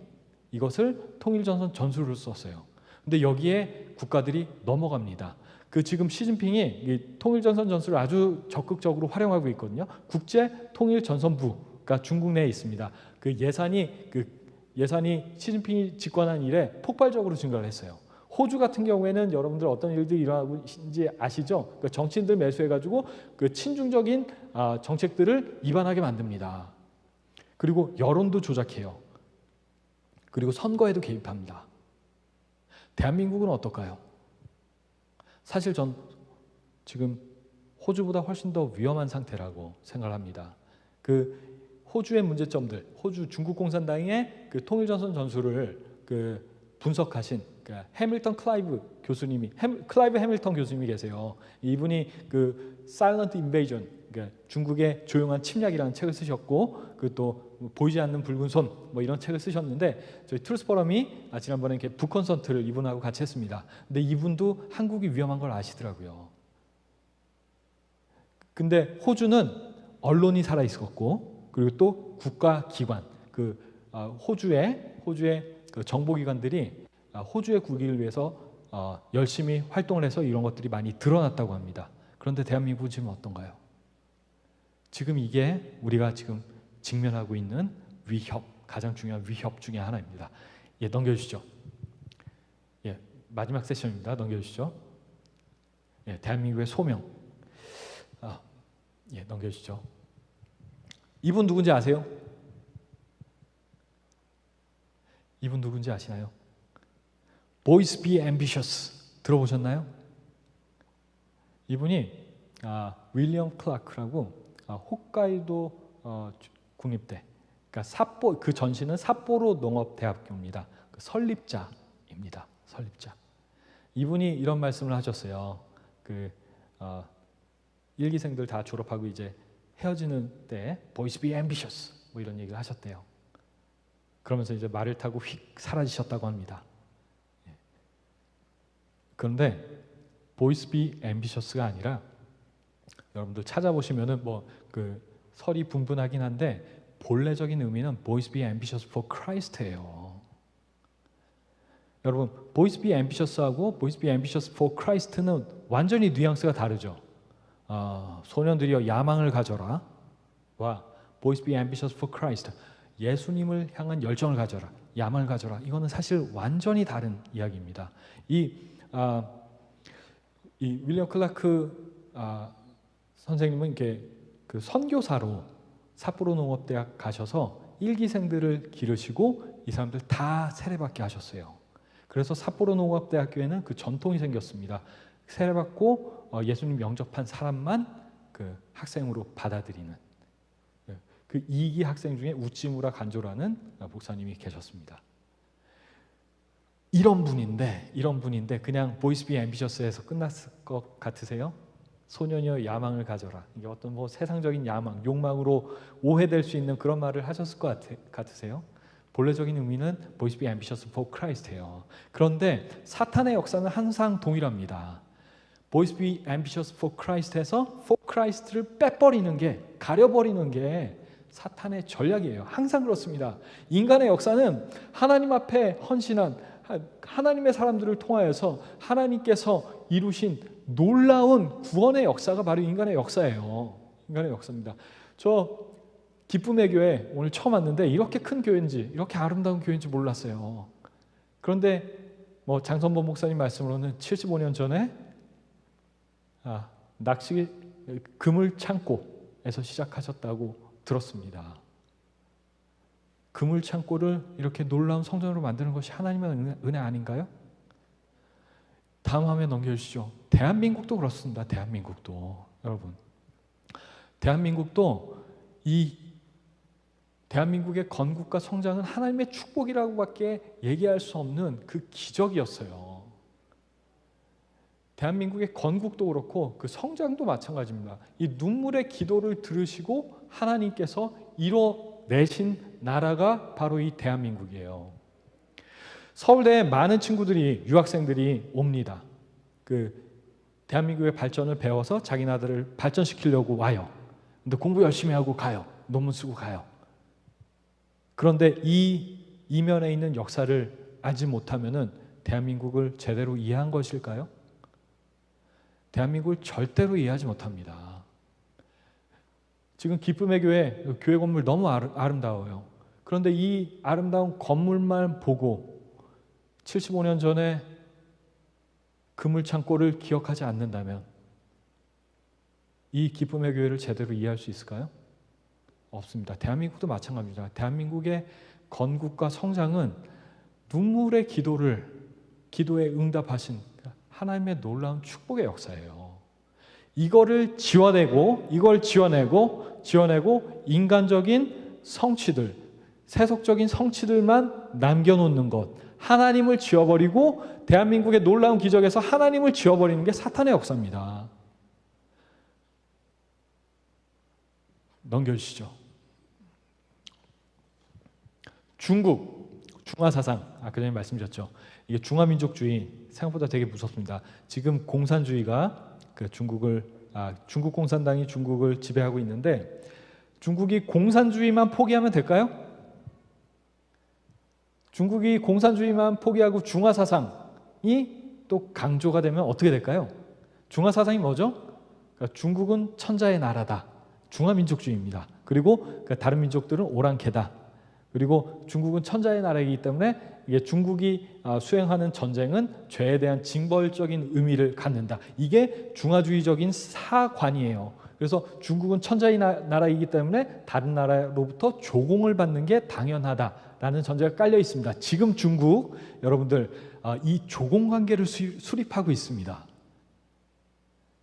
이것을 통일전선 전술을 썼어요. 근데 여기에 국가들이 넘어갑니다. 지금 시진핑이 이 통일전선 전술을 아주 적극적으로 활용하고 있거든요. 국제통일전선부가 중국 내에 있습니다. 그 예산이 시진핑이 집권한 이래 폭발적으로 증가를 했어요. 호주 같은 경우에는 여러분들 어떤 일들이 일어나고 있는지 아시죠? 정치인들 매수해가지고 그 친중적인 정책들을 입안하게 만듭니다. 그리고 여론도 조작해요. 그리고 선거에도 개입합니다. 대한민국은 어떨까요? 사실 전 지금 호주보다 훨씬 더 위험한 상태라고 생각을 합니다. 그 호주의 문제점들, 호주 중국 공산당의 그 통일전선 전술을 분석하신 클라이브 해밀턴 교수님이 계세요. 이분이 그 Silent Invasion, 그러니까 중국의 조용한 침략이라는 책을 쓰셨고, 또 보이지 않는 붉은 손 뭐 이런 책을 쓰셨는데, 저희 트루스 포럼이 지난번에 이렇게 북 콘서트를 이분하고 같이 했습니다. 근데 이분도 한국이 위험한 걸 아시더라고요. 근데 호주는 언론이 살아 있었고, 그리고 또 국가 기관, 호주의 그 정보기관들이 호주의 국익을 위해서 열심히 활동을 해서 이런 것들이 많이 드러났다고 합니다. 그런데 대한민국은 지금 어떤가요? 지금 이게 우리가 지금 직면하고 있는 가장 중요한 위협 중에 하나입니다. 넘겨주시죠. 마지막 세션입니다. 넘겨주시죠. 대한민국의 소명. 넘겨주시죠. 이분 누군지 아세요? 이분 누군지 아시나요? Boys Be Ambitious 들어보셨나요? 이분이 윌리엄 클라크라고 홋카이도 국립대, 그러니까 그 전시는 삿포로 농업대학교입니다. 설립자입니다. 설립자. 이분이 이런 말씀을 하셨어요. 일기생들 다 졸업하고 이제 헤어지는 때 Boys Be Ambitious 뭐 이런 얘기를 하셨대요. 그러면서 이제 말을 타고 휙 사라지셨다고 합니다. 그런데 Boys Be Ambitious가 아니라 여러분들 찾아보시면은 설이 분분하긴 한데 본래적인 의미는 Boys Be Ambitious for Christ예요. 여러분, Boys Be Ambitious하고 Boys Be Ambitious for Christ는 완전히 뉘앙스가 다르죠. 소년들이여 야망을 가져라 와 Boys Be Ambitious for Christ, 예수님을 향한 열정을 가져라, 야망을 가져라, 이거는 사실 완전히 다른 이야기입니다. 이 윌리엄 클라크 선생님은 이렇게 선교사로 삿포로 농업대학 가셔서 일기생들을 기르시고 이 사람들 다 세례받게 하셨어요. 그래서 삿포로 농업대학교에는 그 전통이 생겼습니다. 세례받고 예수님 영접한 사람만 학생으로 받아들이는 그 2기 학생 중에 우찌무라 간조라는 목사님이 계셨습니다. 이런 분인데 그냥 보이스 비 앰비셔스에서 끝났을 것 같으세요? 소년이여 야망을 가져라. 이게 어떤 세상적인 욕망으로 오해될 수 있는 그런 말을 하셨을 것 같으세요? 본래적인 의미는 보이스 비 앰비셔스 for Christ예요. 그런데 사탄의 역사는 항상 동일합니다. 보이스 비 앰비셔스 for Christ에서 for Christ를 빼버리는 게, 가려버리는 게 사탄의 전략이에요. 항상 그렇습니다. 인간의 역사는 하나님 앞에 헌신한 하나님의 사람들을 통하여서 하나님께서 이루신 놀라운 구원의 역사가 바로 인간의 역사예요. 인간의 역사입니다. 저 기쁨의 교회 오늘 처음 왔는데 이렇게 큰 교회인지, 이렇게 아름다운 교회인지 몰랐어요. 그런데 장선범 목사님 말씀으로는 75년 전에 그물 창고에서 시작하셨다고 들었습니다. 그물 창고를 이렇게 놀라운 성전으로 만드는 것이 하나님의 은혜 아닌가요? 다음 화면 넘겨주시죠. 대한민국도 그렇습니다. 대한민국도 여러분, 대한민국도 이 대한민국의 건국과 성장은 하나님의 축복이라고밖에 얘기할 수 없는 그 기적이었어요. 대한민국의 건국도 그렇고 그 성장도 마찬가지입니다. 이 눈물의 기도를 들으시고 하나님께서 이뤄내신 나라가 바로 이 대한민국이에요. 서울대에 많은 친구들이, 유학생들이 옵니다. 그 대한민국의 발전을 배워서 자기 나라를 발전시키려고 와요. 근데 공부 열심히 하고 가요. 논문 쓰고 가요. 그런데 이 이면에 있는 역사를 알지 못하면은 대한민국을 제대로 이해한 것일까요? 대한민국을 절대로 이해하지 못합니다. 지금 기쁨의 교회 건물 너무 아름다워요. 그런데 이 아름다운 건물만 보고 75년 전에 그물창고를 기억하지 않는다면 이 기쁨의 교회를 제대로 이해할 수 있을까요? 없습니다. 대한민국도 마찬가지입니다. 대한민국의 건국과 성장은 눈물의 기도에 응답하신 하나님의 놀라운 축복의 역사예요. 이걸 지어내고 인간적인 성취들, 세속적인 성취들만 남겨놓는 것, 하나님을 지워버리고 대한민국의 놀라운 기적에서 하나님을 지워버리는 게 사탄의 역사입니다. 넘겨주시죠. 중화사상, 아까 전에 말씀드렸죠. 이게 중화민족주의 생각보다 되게 무섭습니다. 지금 공산주의가 중국 공산당이 중국을 지배하고 있는데 중국이 공산주의만 포기하면 될까요? 중국이 공산주의만 포기하고 중화사상이 또 강조가 되면 어떻게 될까요? 중화사상이 뭐죠? 그러니까 중국은 천자의 나라다. 중화민족주의입니다. 그리고 다른 민족들은 오랑캐다. 그리고 중국은 천자의 나라이기 때문에 이게 중국이 수행하는 전쟁은 죄에 대한 징벌적인 의미를 갖는다. 이게 중화주의적인 사관이에요. 그래서 중국은 천자의 나라이기 때문에 다른 나라로부터 조공을 받는 게 당연하다라는 전제가 깔려 있습니다. 지금 중국 여러분들 이 조공 관계를 수립하고 있습니다.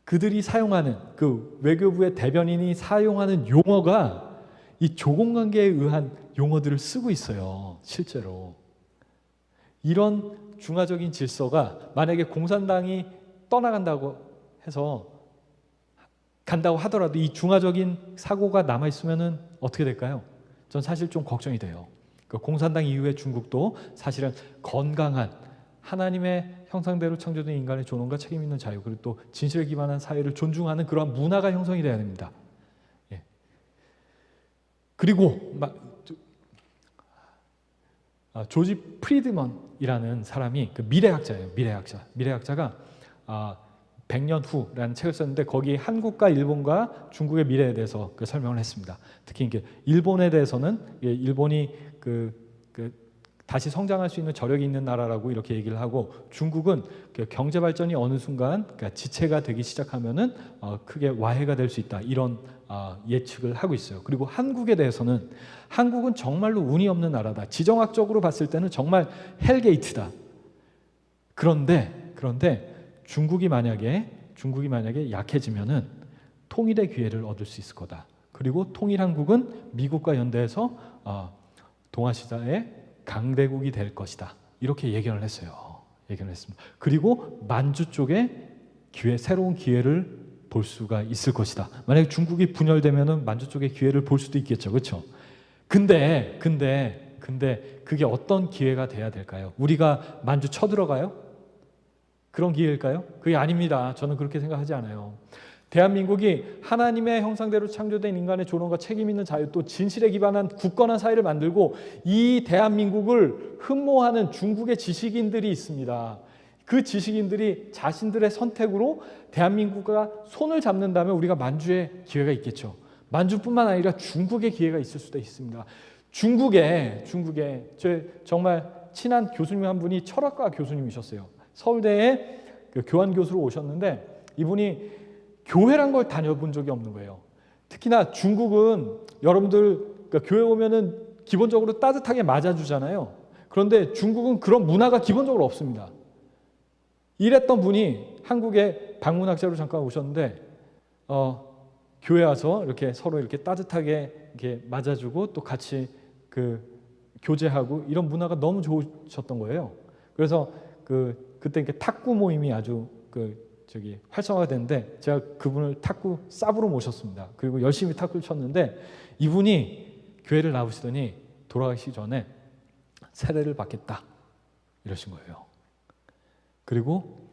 그들이 사용하는 그 외교부의 대변인이 사용하는 용어가 이 조공 관계에 의한 용어들을 쓰고 있어요. 실제로. 이런 중화적인 질서가 만약에 공산당이 떠나간다고 해서 간다고 하더라도 이 중화적인 사고가 남아있으면 어떻게 될까요? 전 사실 좀 걱정이 돼요. 그 공산당 이후의 중국도 사실은 건강한 하나님의 형상대로 창조된 인간의 존엄과 책임 있는 자유, 그리고 또 진실에 기반한 사회를 존중하는 그러한 문화가 형성이 돼야 됩니다. 예. 그리고 조지 프리드먼이라는 사람이 그 미래학자예요. 미래학자가 100년 후라는 책을 썼는데 거기 한국과 일본과 중국의 미래에 대해서 설명을 했습니다. 특히 이게 일본에 대해서는 일본이 다시 성장할 수 있는 저력이 있는 나라라고 이렇게 얘기를 하고 중국은 경제 발전이 어느 순간 지체가 되기 시작하면은 크게 와해가 될 수 있다. 이런 예측을 하고 있어요. 그리고 한국에 대해서는 한국은 정말로 운이 없는 나라다. 지정학적으로 봤을 때는 정말 헬게이트다. 그런데 중국이 만약에 약해지면은 통일의 기회를 얻을 수 있을 거다. 그리고 통일 한국은 미국과 연대해서 동아시아의 강대국이 될 것이다. 이렇게 예견을 했어요. 예견을 했습니다. 그리고 만주 쪽에 새로운 기회를 볼 수가 있을 것이다. 만약에 중국이 분열되면은 만주 쪽에 기회를 볼 수도 있겠죠. 그렇죠? 근데 그게 어떤 기회가 돼야 될까요? 우리가 만주 쳐들어가요? 그런 기회일까요? 그게 아닙니다. 저는 그렇게 생각하지 않아요. 대한민국이 하나님의 형상대로 창조된 인간의 존엄과 책임 있는 자유, 또 진실에 기반한 굳건한 사회를 만들고 이 대한민국을 흠모하는 중국의 지식인들이 있습니다. 그 지식인들이 자신들의 선택으로 대한민국과 손을 잡는다면 우리가 만주의 기회가 있겠죠. 만주뿐만 아니라 중국의 기회가 있을 수도 있습니다. 중국에 제 정말 친한 교수님 한 분이 철학과 교수님이셨어요. 서울대에 교환 교수로 오셨는데 이분이 교회란 걸 다녀본 적이 없는 거예요. 특히나 중국은 여러분들 그러니까 교회 오면은 기본적으로 따뜻하게 맞아주잖아요. 그런데 중국은 그런 문화가 기본적으로 없습니다. 이랬던 분이 한국에 방문학자로 잠깐 오셨는데 교회 와서 이렇게 서로 이렇게 따뜻하게 이렇게 맞아주고 또 같이 교제하고 이런 문화가 너무 좋으셨던 거예요. 그래서 그때 이렇게 탁구 모임이 아주 활성화가 됐는데 제가 그분을 탁구 쌉으로 모셨습니다. 그리고 열심히 탁구를 쳤는데 이분이 교회를 나오시더니 돌아가시기 전에 세례를 받겠다 이러신 거예요. 그리고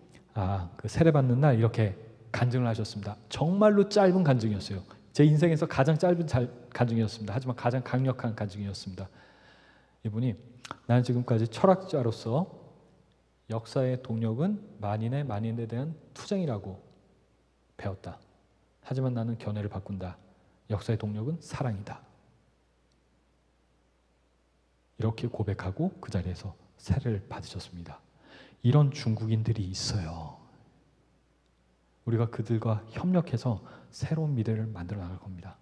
그 세례 받는 날 이렇게 간증을 하셨습니다. 정말로 짧은 간증이었어요. 제 인생에서 가장 짧은 간증이었습니다. 하지만 가장 강력한 간증이었습니다. 이분이 나는 지금까지 철학자로서 역사의 동력은 만인에 대한 투쟁이라고 배웠다. 하지만 나는 견해를 바꾼다. 역사의 동력은 사랑이다. 이렇게 고백하고 그 자리에서 세례를 받으셨습니다. 이런 중국인들이 있어요. 우리가 그들과 협력해서 새로운 미래를 만들어 나갈 겁니다.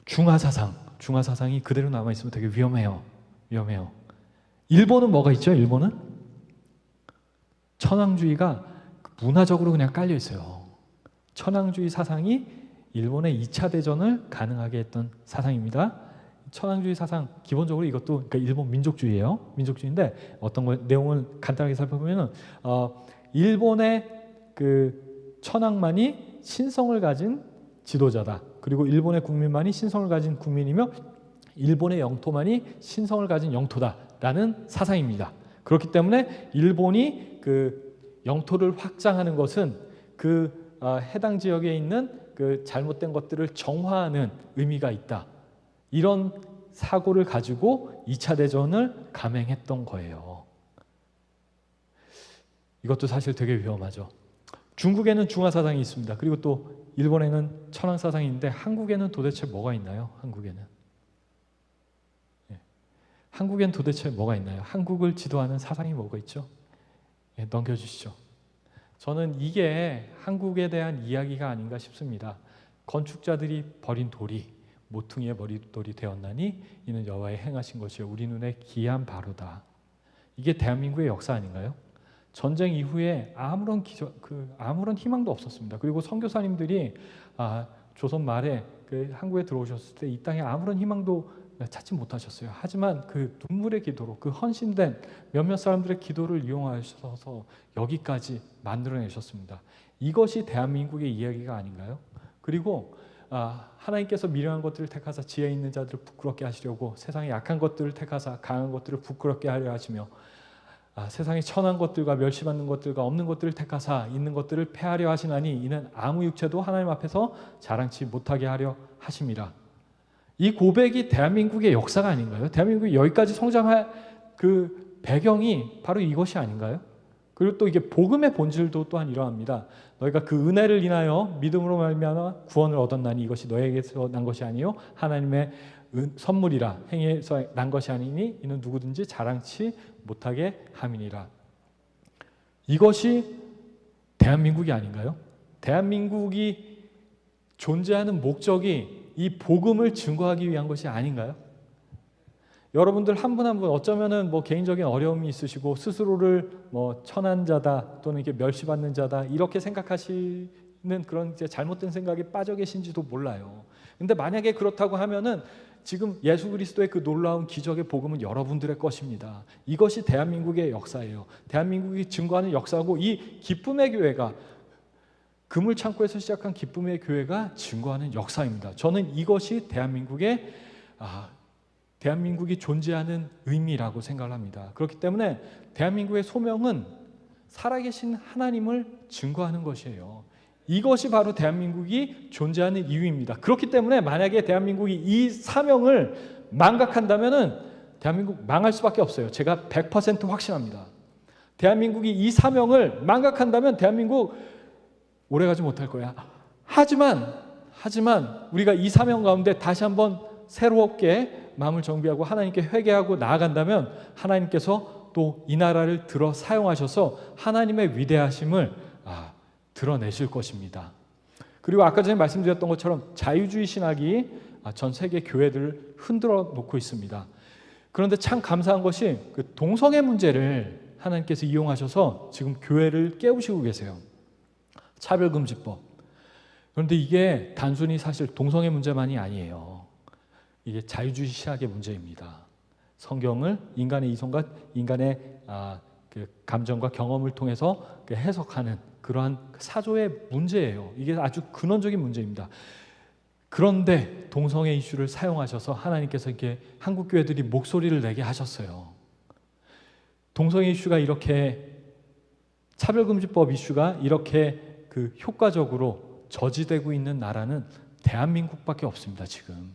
중화사상이 그대로 남아있으면 되게 위험해요. 일본은 뭐가 있죠? 일본은 천황주의가 문화적으로 그냥 깔려 있어요. 천황주의 사상이 일본의 2차 대전을 가능하게 했던 사상입니다. 천황주의 사상 기본적으로 이것도 그러니까 일본 민족주의예요. 민족주의인데 어떤 내용을 간단하게 살펴보면은 일본의 천황만이 신성을 가진 지도자다. 그리고 일본의 국민만이 신성을 가진 국민이며 일본의 영토만이 신성을 가진 영토다라는 사상입니다. 그렇기 때문에 일본이 영토를 확장하는 것은 해당 지역에 있는 잘못된 것들을 정화하는 의미가 있다. 이런 사고를 가지고 2차 대전을 감행했던 거예요. 이것도 사실 되게 위험하죠. 중국에는 중화사상이 있습니다. 그리고 또 일본에는 천황사상이 있는데 한국에는 도대체 뭐가 있나요? 한국엔 도대체 뭐가 있나요? 한국을 지도하는 사상이 뭐가 있죠? 넘겨주시죠. 저는 이게 한국에 대한 이야기가 아닌가 싶습니다. 건축자들이 버린 돌이 모퉁이의 머릿돌이 되었나니 이는 여호와의 행하신 것이요 우리 눈에 기이한 바로다. 이게 대한민국의 역사 아닌가요? 전쟁 이후에 아무런 희망도 없었습니다. 그리고 선교사님들이 조선 말에 한국에 들어오셨을 때 이 땅에 아무런 희망도 찾지 못하셨어요. 하지만 눈물의 기도로 헌신된 몇몇 사람들의 기도를 이용하셔서 여기까지 만들어내셨습니다. 이것이 대한민국의 이야기가 아닌가요? 그리고 하나님께서 미련한 것들을 택하사 지혜 있는 자들을 부끄럽게 하시려고 세상의 약한 것들을 택하사 강한 것들을 부끄럽게 하려 하시며 세상의 천한 것들과 멸시받는 것들과 없는 것들을 택하사 있는 것들을 폐하려 하시나니 이는 아무 육체도 하나님 앞에서 자랑치 못하게 하려 하심이라. 이 고백이 대한민국의 역사가 아닌가요? 대한민국이 여기까지 성장할 배경이 바로 이것이 아닌가요? 그리고 또 이게 복음의 본질도 또한 이러합니다. 너희가 그 은혜를 인하여 믿음으로 말미암아 구원을 얻었나니 이것이 너에게서 난 것이 아니요 하나님의 선물이라 행위에서 난 것이 아니니 이는 누구든지 자랑치 못하게 함이니라. 이것이 대한민국이 아닌가요? 대한민국이 존재하는 목적이 이 복음을 증거하기 위한 것이 아닌가요? 여러분들 한 분 한 분 어쩌면은 개인적인 어려움이 있으시고 스스로를 천한 자다 또는 이렇게 멸시받는 자다 이렇게 생각하시는 그런 이제 잘못된 생각에 빠져 계신지도 몰라요. 근데 만약에 그렇다고 하면은 지금 예수 그리스도의 그 놀라운 기적의 복음은 여러분들의 것입니다. 이것이 대한민국의 역사예요. 대한민국이 증거하는 역사고 이 기쁨의 교회가 그물 창고에서 시작한 기쁨의 교회가 증거하는 역사입니다. 저는 이것이 대한민국이 존재하는 의미라고 생각을 합니다. 그렇기 때문에 대한민국의 소명은 살아계신 하나님을 증거하는 것이에요. 이것이 바로 대한민국이 존재하는 이유입니다. 그렇기 때문에 만약에 대한민국이 이 사명을 망각한다면은 대한민국 망할 수밖에 없어요. 제가 100% 확신합니다. 대한민국이 이 사명을 망각한다면 대한민국 오래가지 못할 거야. 하지만 우리가 이 사명 가운데 다시 한번 새롭게 마음을 정비하고 하나님께 회개하고 나아간다면 하나님께서 또 이 나라를 들어 사용하셔서 하나님의 위대하심을 드러내실 것입니다. 그리고 아까 전에 말씀드렸던 것처럼 자유주의 신학이 전 세계 교회들을 흔들어 놓고 있습니다. 그런데 참 감사한 것이 그 동성애 문제를 하나님께서 이용하셔서 지금 교회를 깨우시고 계세요. 차별금지법. 그런데 이게 단순히 사실 동성애 문제만이 아니에요. 이게 자유주의 신학의 문제입니다. 성경을 인간의 이성과 인간의 그 감정과 경험을 통해서 해석하는 그러한 사조의 문제예요. 이게 아주 근원적인 문제입니다. 그런데 동성애 이슈를 사용하셔서 하나님께서 이렇게 한국 교회들이 목소리를 내게 하셨어요. 동성애 이슈가 이렇게 차별금지법 이슈가 이렇게 그 효과적으로 저지되고 있는 나라는 대한민국밖에 없습니다. 지금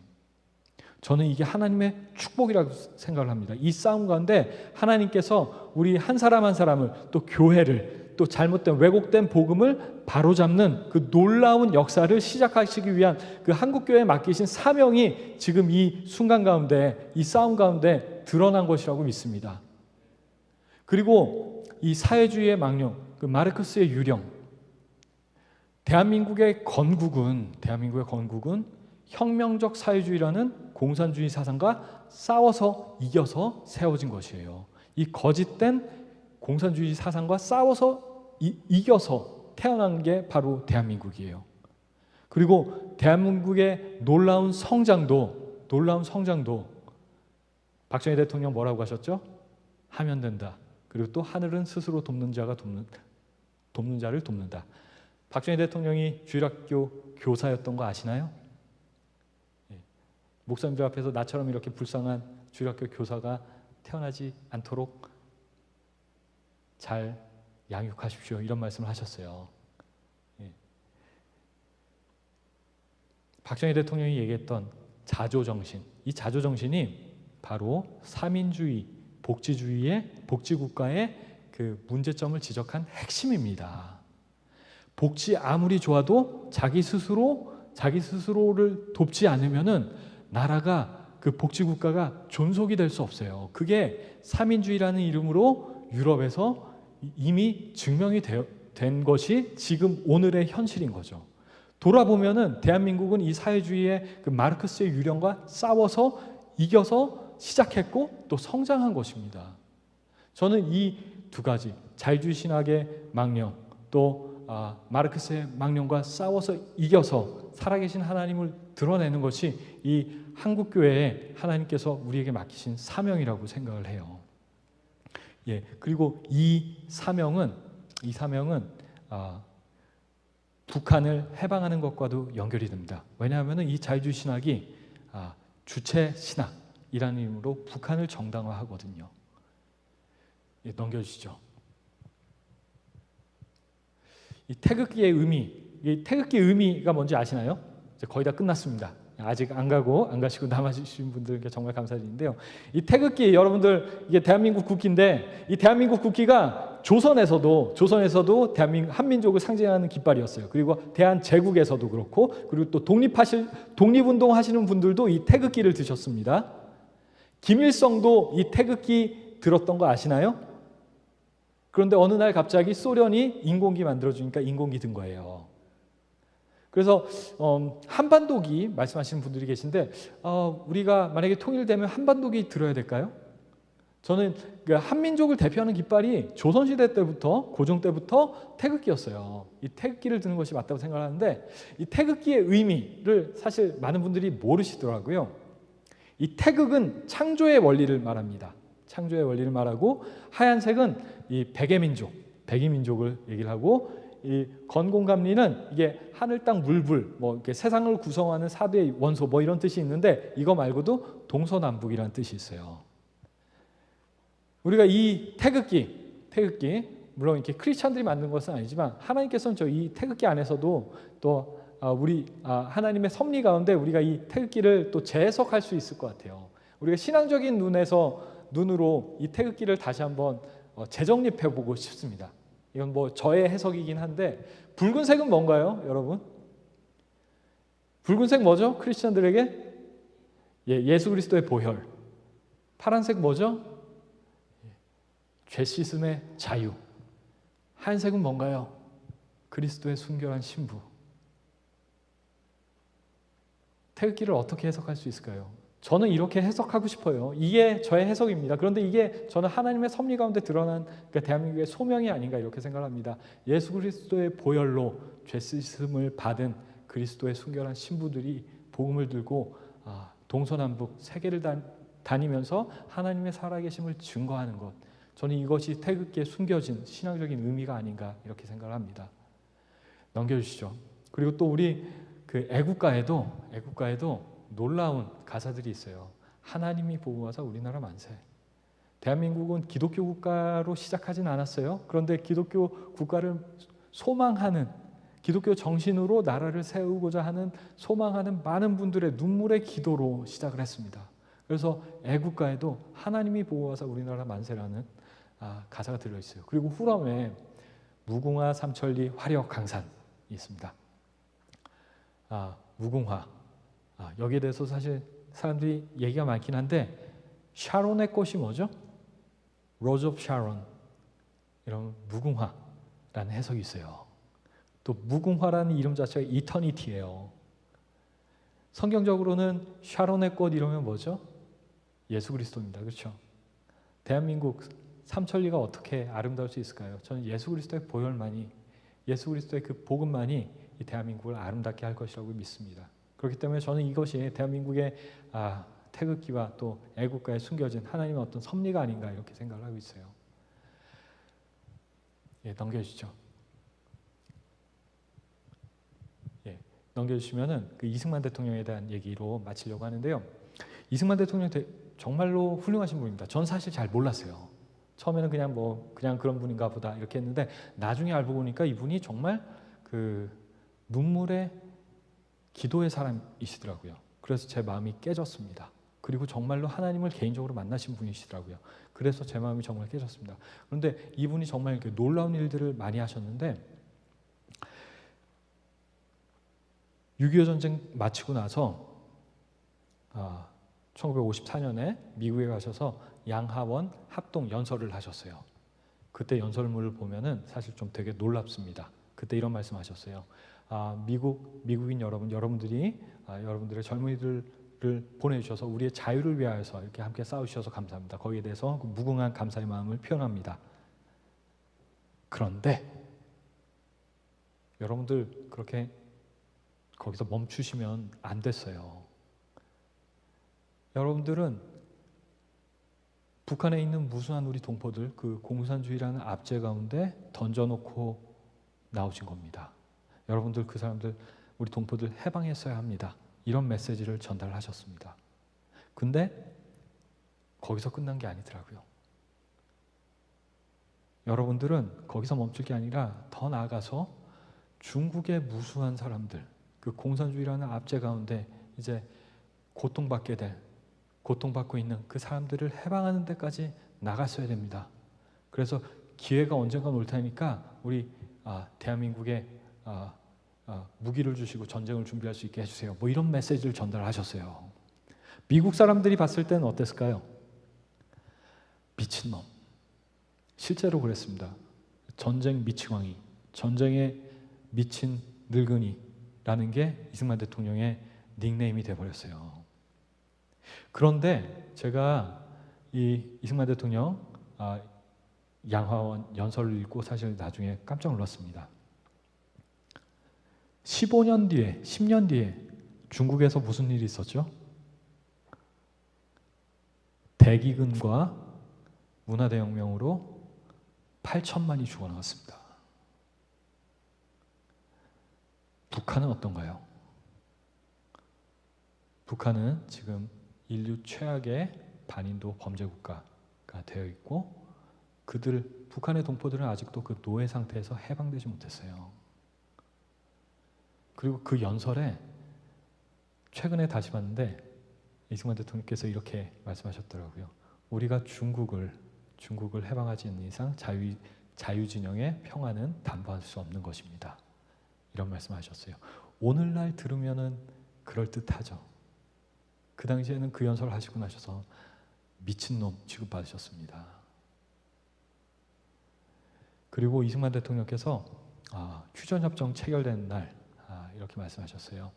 저는 이게 하나님의 축복이라고 생각을 합니다. 이 싸움 가운데 하나님께서 우리 한 사람 한 사람을 또 교회를 또 잘못된 왜곡된 복음을 바로잡는 그 놀라운 역사를 시작하시기 위한 그 한국교회에 맡기신 사명이 지금 이 순간 가운데 이 싸움 가운데 드러난 것이라고 믿습니다. 그리고 이 사회주의의 망령, 그 마르크스의 유령, 대한민국의 건국은 혁명적 사회주의라는 공산주의 사상과 싸워서 이겨서 세워진 것이에요. 이 거짓된 공산주의 사상과 싸워서 이겨서 태어난 게 바로 대한민국이에요. 그리고 대한민국의 놀라운 성장도 박정희 대통령 뭐라고 하셨죠? 하면 된다. 그리고 또 하늘은 스스로 돕는 자를 돕는다. 박정희 대통령이 주일학교 교사였던 거 아시나요? 목사님들 앞에서 나처럼 이렇게 불쌍한 주일학교 교사가 태어나지 않도록 잘 양육하십시오. 이런 말씀을 하셨어요. 박정희 대통령이 얘기했던 자조정신, 이 자조정신이 바로 사민주의, 복지국가의 그 문제점을 지적한 핵심입니다. 복지 아무리 좋아도 자기 스스로를 돕지 않으면은 나라가 그 복지국가가 존속이 될 수 없어요. 그게 사민주의라는 이름으로 유럽에서 이미 증명이 된 것이 지금 오늘의 현실인 거죠. 돌아보면은 대한민국은 이 사회주의의 그 마르크스의 유령과 싸워서 이겨서 시작했고 또 성장한 것입니다. 저는 이 두 가지 자유주의 신학의 망령 또 마르크스의 망령과 싸워서 이겨서 살아계신 하나님을 드러내는 것이 이 한국교회에 하나님께서 우리에게 맡기신 사명이라고 생각을 해요. 그리고 이 사명은 북한을 해방하는 것과도 연결이 됩니다. 왜냐하면 이 자유주의 신학이 주체 신학이라는 이름으로 북한을 정당화하거든요. 넘겨주시죠. 이 태극기의 의미가 뭔지 아시나요? 이제 거의 다 끝났습니다. 아직 안 가시고 남아주신 분들께 정말 감사드리는데요. 이 태극기 여러분들 이게 대한민국 국기인데 이 대한민국 국기가 조선에서도 한민족을 상징하는 깃발이었어요. 그리고 대한제국에서도 그렇고 그리고 또 독립운동 하시는 분들도 이 태극기를 드셨습니다. 김일성도 이 태극기 들었던 거 아시나요? 그런데 어느 날 갑자기 소련이 인공기 만들어주니까 인공기 든 거예요. 그래서 한반도기 말씀하시는 분들이 계신데 우리가 만약에 통일되면 한반도기 들어야 될까요? 저는 그 한민족을 대표하는 깃발이 조선시대 때부터 고종 때부터 태극기였어요. 이 태극기를 드는 것이 맞다고 생각하는데 이 태극기의 의미를 사실 많은 분들이 모르시더라고요. 이 태극은 창조의 원리를 말합니다. 창조의 원리를 말하고 하얀색은 이 백이민족을 얘기를 하고 이 건공감리는 이게 하늘 땅 물불 뭐 이렇게 세상을 구성하는 4대의 원소 뭐 이런 뜻이 있는데 이거 말고도 동서남북이라는 뜻이 있어요. 우리가 이 태극기 물론 이렇게 크리스찬들이 만든 것은 아니지만 하나님께서는 이 태극기 안에서도 또 우리 하나님의 섭리 가운데 우리가 이 태극기를 또 재해석할 수 있을 것 같아요. 우리가 신앙적인 눈으로 이 태극기를 다시 한번 재정립해 보고 싶습니다. 이건 뭐 저의 해석이긴 한데 붉은색은 뭔가요, 여러분? 붉은색 뭐죠? 크리스천들에게 예수 그리스도의 보혈. 파란색 뭐죠? 죄 씻음의 자유. 하얀색은 뭔가요? 그리스도의 순결한 신부. 태극기를 어떻게 해석할 수 있을까요? 저는 이렇게 해석하고 싶어요. 이게 저의 해석입니다. 그런데 이게 저는 하나님의 섭리 가운데 드러난 그러니까 대한민국의 소명이 아닌가 이렇게 생각합니다. 예수 그리스도의 보혈로 죄 씻음을 받은 그리스도의 순결한 신부들이 복음을 들고 동서남북 세계를 다니면서 하나님의 살아계심을 증거하는 것. 저는 이것이 태극기에 숨겨진 신앙적인 의미가 아닌가 이렇게 생각을 합니다. 넘겨주시죠. 그리고 또 우리 그 애국가에도 놀라운 가사들이 있어요. 하나님이 보고 와서 우리나라 만세. 대한민국은 기독교 국가로 시작하진 않았어요. 그런데 기독교 국가를 소망하는 기독교 정신으로 나라를 세우고자 하는 소망하는 많은 분들의 눈물의 기도로 시작을 했습니다. 그래서 애국가에도 하나님이 보고 와서 우리나라 만세라는 가사가 들어있어요. 그리고 후렴에 무궁화 삼천리 화려 강산이 있습니다. 무궁화. 여기에 대해서 사실 사람들이 얘기가 많긴 한데 샤론의 꽃이 뭐죠? Rose of Sharon. 이런 무궁화라는 해석이 있어요. 또 무궁화라는 이름 자체가 이터니티예요. 성경적으로는 샤론의 꽃 이러면 뭐죠? 예수 그리스도입니다. 그렇죠? 대한민국 삼천리가 어떻게 아름다울 수 있을까요? 저는 예수 그리스도의 보혈만이 예수 그리스도의 그 복음만이 이 대한민국을 아름답게 할 것이라고 믿습니다. 그렇기 때문에 저는 이것이 대한민국의 태극기와 또 애국가에 숨겨진 하나님의 어떤 섭리가 아닌가 이렇게 생각을 하고 있어요. 넘겨주시죠. 넘겨주시면은 그 이승만 대통령에 대한 얘기로 마치려고 하는데요. 이승만 대통령 정말로 훌륭하신 분입니다. 전 사실 잘 몰랐어요. 처음에는 그냥 그런 분인가 보다 이렇게 했는데 나중에 알고 보니까 이분이 정말 그 눈물의 기도의 사람이시더라고요. 그래서 제 마음이 깨졌습니다. 그리고 정말로 하나님을 개인적으로 만나신 분이시더라고요. 그래서 제 마음이 정말 깨졌습니다. 그런데 이분이 정말 이렇게 놀라운 일들을 많이 하셨는데 6.25 전쟁 마치고 나서 1954년에 미국에 가셔서 양하원 합동 연설을 하셨어요. 그때 연설문을 보면은 사실 좀 되게 놀랍습니다. 그때 이런 말씀하셨어요. 미국인 여러분들이 여러분들의 젊은이들을 보내주셔서 우리의 자유를 위하여서 이렇게 함께 싸우셔서 감사합니다. 거기에 대해서 무궁한 감사의 마음을 표현합니다. 그런데 여러분들 그렇게 거기서 멈추시면 안 됐어요. 여러분들은 북한에 있는 무수한 우리 동포들 그 공산주의라는 압제 가운데 던져놓고 나오신 겁니다. 여러분들 그 사람들 우리 동포들 해방했어야 합니다. 이런 메시지를 전달하셨습니다. 근데 거기서 끝난 게 아니더라고요. 여러분들은 거기서 멈출 게 아니라 더 나아가서 중국의 무수한 사람들 그 공산주의라는 압제 가운데 이제 고통받고 있는 그 사람들을 해방하는 데까지 나갔어야 됩니다. 그래서 기회가 언젠가 올 테니까 우리 대한민국에 무기를 주시고 전쟁을 준비할 수 있게 해주세요. 뭐 이런 메시지를 전달하셨어요. 미국 사람들이 봤을 때는 어땠을까요? 미친놈. 실제로 그랬습니다. 전쟁 미치광이, 전쟁에 미친 늙은이라는 게 이승만 대통령의 닉네임이 돼버렸어요. 그런데 제가 이 이승만 대통령 양화원 연설을 읽고 사실 나중에 깜짝 놀랐습니다. 15년 뒤에, 10년 뒤에 중국에서 무슨 일이 있었죠? 대기근과 문화대혁명으로 8천만이 죽어나갔습니다. 북한은 어떤가요? 북한은 지금 인류 최악의 반인도 범죄 국가가 되어 있고 북한의 동포들은 아직도 그 노예 상태에서 해방되지 못했어요. 그리고 그 연설에 최근에 다시 봤는데 이승만 대통령께서 이렇게 말씀하셨더라고요. 우리가 중국을 해방하지 않는 이상 자유진영의 평화는 담보할 수 없는 것입니다. 이런 말씀하셨어요. 오늘날 들으면은 그럴듯하죠. 그 당시에는 그 연설을 하시고 나셔서 미친놈 취급받으셨습니다. 그리고 이승만 대통령께서 휴전협정 체결된 날 이렇게 말씀하셨어요.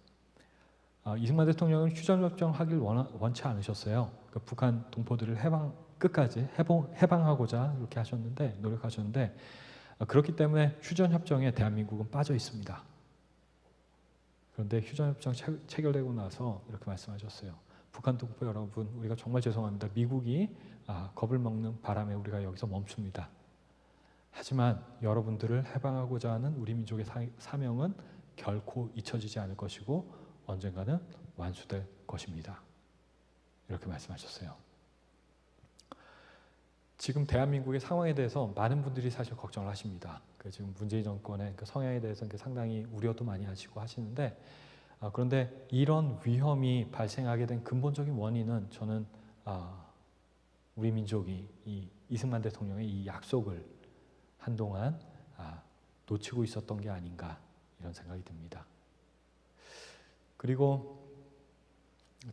이승만 대통령은 휴전협정 하길 원치 않으셨어요. 그러니까 북한 동포들을 끝까지 해방하고자 이렇게 하셨는데 노력하셨는데 그렇기 때문에 휴전협정에 대한민국은 빠져 있습니다. 그런데 휴전협정 체결되고 나서 이렇게 말씀하셨어요. 북한 동포 여러분, 우리가 정말 죄송합니다. 미국이 겁을 먹는 바람에 우리가 여기서 멈춥니다. 하지만 여러분들을 해방하고자 하는 우리 민족의 사명은 결코 잊혀지지 않을 것이고 언젠가는 완수될 것입니다. 이렇게 말씀하셨어요. 지금 대한민국의 상황에 대해서 많은 분들이 사실 걱정을 하십니다. 지금 문재인 정권의 그 성향에 대해서 상당히 우려도 많이 하시고 하시는데 그런데 이런 위험이 발생하게 된 근본적인 원인은 저는 우리 민족이 이 이승만 대통령의 이 약속을 한동안 놓치고 있었던 게 아닌가 이런 생각이 듭니다. 그리고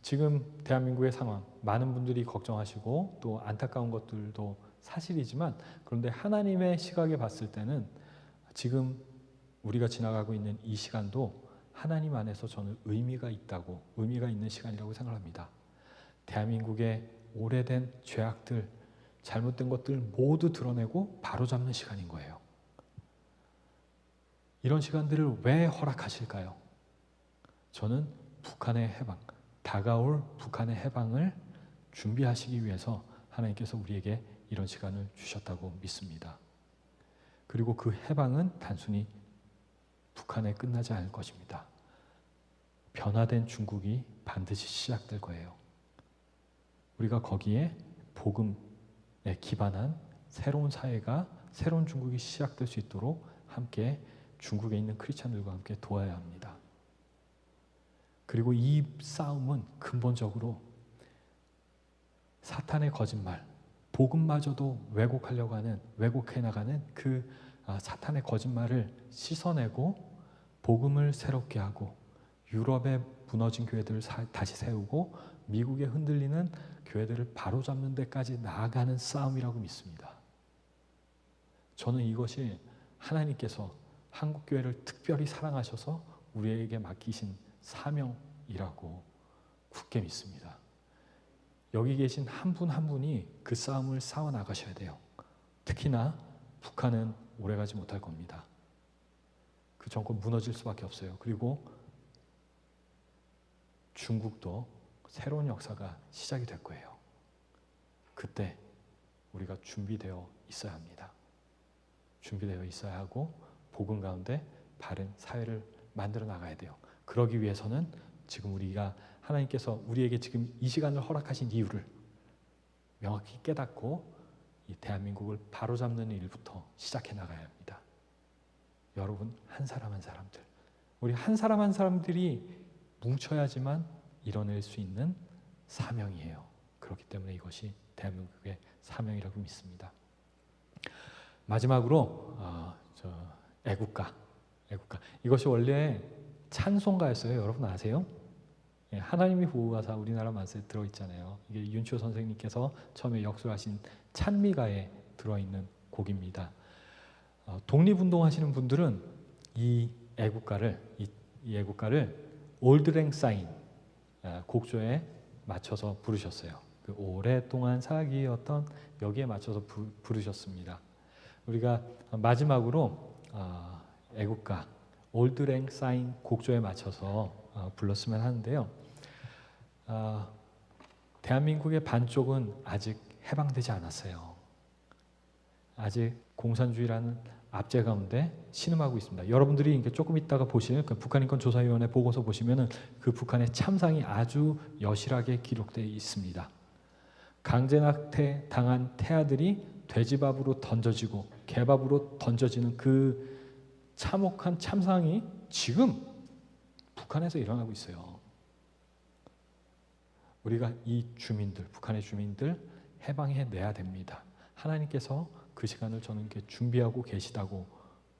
지금 대한민국의 상황 많은 분들이 걱정하시고 또 안타까운 것들도 사실이지만 그런데 하나님의 시각에 봤을 때는 지금 우리가 지나가고 있는 이 시간도 하나님 안에서 저는 의미가 있는 시간이라고 생각합니다. 대한민국의 오래된 죄악들, 잘못된 것들 모두 드러내고 바로잡는 시간인 거예요. 이런 시간들을 왜 허락하실까요? 저는 북한의 해방, 다가올 북한의 해방을 준비하시기 위해서 하나님께서 우리에게 이런 시간을 주셨다고 믿습니다. 그리고 그 해방은 단순히 북한에 끝나지 않을 것입니다. 변화된 중국이 반드시 시작될 거예요. 우리가 거기에 복음에 기반한 새로운 사회가, 새로운 중국이 시작될 수 있도록 함께 중국에 있는 크리스찬들과 함께 도와야 합니다. 그리고 이 싸움은 근본적으로 사탄의 거짓말, 복음마저도 왜곡해 나가는 그 사탄의 거짓말을 씻어내고 복음을 새롭게 하고 유럽의 무너진 교회들을 다시 세우고 미국에 흔들리는 교회들을 바로잡는 데까지 나아가는 싸움이라고 믿습니다. 저는 이것이 하나님께서 한국 교회를 특별히 사랑하셔서 우리에게 맡기신 사명이라고 굳게 믿습니다. 여기 계신 한 분 한 분이 그 싸움을 싸워 나가셔야 돼요. 특히나 북한은 오래가지 못할 겁니다. 그 정권 무너질 수밖에 없어요. 그리고 중국도 새로운 역사가 시작이 될 거예요. 그때 우리가 준비되어 있어야 합니다. 준비되어 있어야 하고 복음 가운데 바른 사회를 만들어 나가야 돼요. 그러기 위해서는 지금 우리가 하나님께서 우리에게 지금 이 시간을 허락하신 이유를 명확히 깨닫고 이 대한민국을 바로잡는 일부터 시작해 나가야 합니다. 여러분 한 사람 한 사람들, 우리 한 사람 한 사람들이 뭉쳐야지만 이뤄낼 수 있는 사명이에요. 그렇기 때문에 이것이 대한민국의 사명이라고 믿습니다. 마지막으로 애국가. 이것이 원래 찬송가였어요. 여러분 아세요? 하나님이 보호하사 우리나라 만세에 들어있잖아요. 이게 윤치호 선생님께서 처음에 역술하신 찬미가에 들어있는 곡입니다. 독립운동하시는 분들은 이 애국가를 올드랭사인 곡조에 맞춰서 부르셨어요. 그 오랫동안 사기였던 여기에 맞춰서 부르셨습니다. 우리가 마지막으로 애국가 올드랭사인 곡조에 맞춰서 불렀으면 하는데요. 대한민국의 반쪽은 아직 해방되지 않았어요. 아직 공산주의라는 압제 가운데 신음하고 있습니다. 여러분들이 조금 있다가 보시는 그 북한인권조사위원회 보고서 보시면은 그 북한의 참상이 아주 여실하게 기록되어 있습니다. 강제낙태 당한 태아들이 돼지밥으로 던져지고 개밥으로 던져지는 그 참혹한 참상이 지금 북한에서 일어나고 있어요. 우리가 이 주민들, 북한의 주민들 해방해내야 됩니다. 하나님께서 그 시간을 저는 이렇게 준비하고 계시다고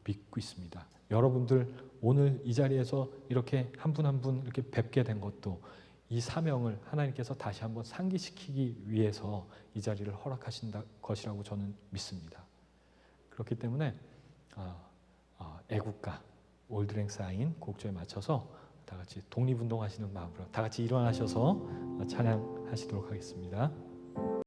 믿고 있습니다. 여러분들 오늘 이 자리에서 이렇게 한 분 한 분 이렇게 뵙게 된 것도 이 사명을 하나님께서 다시 한번 상기시키기 위해서 이 자리를 허락하신 것이라고 저는 믿습니다. 그렇기 때문에 애국가 올드랭 사인 곡조에 맞춰서 다 같이 독립운동하시는 마음으로 다 같이 일어나셔서 찬양하시도록 하겠습니다.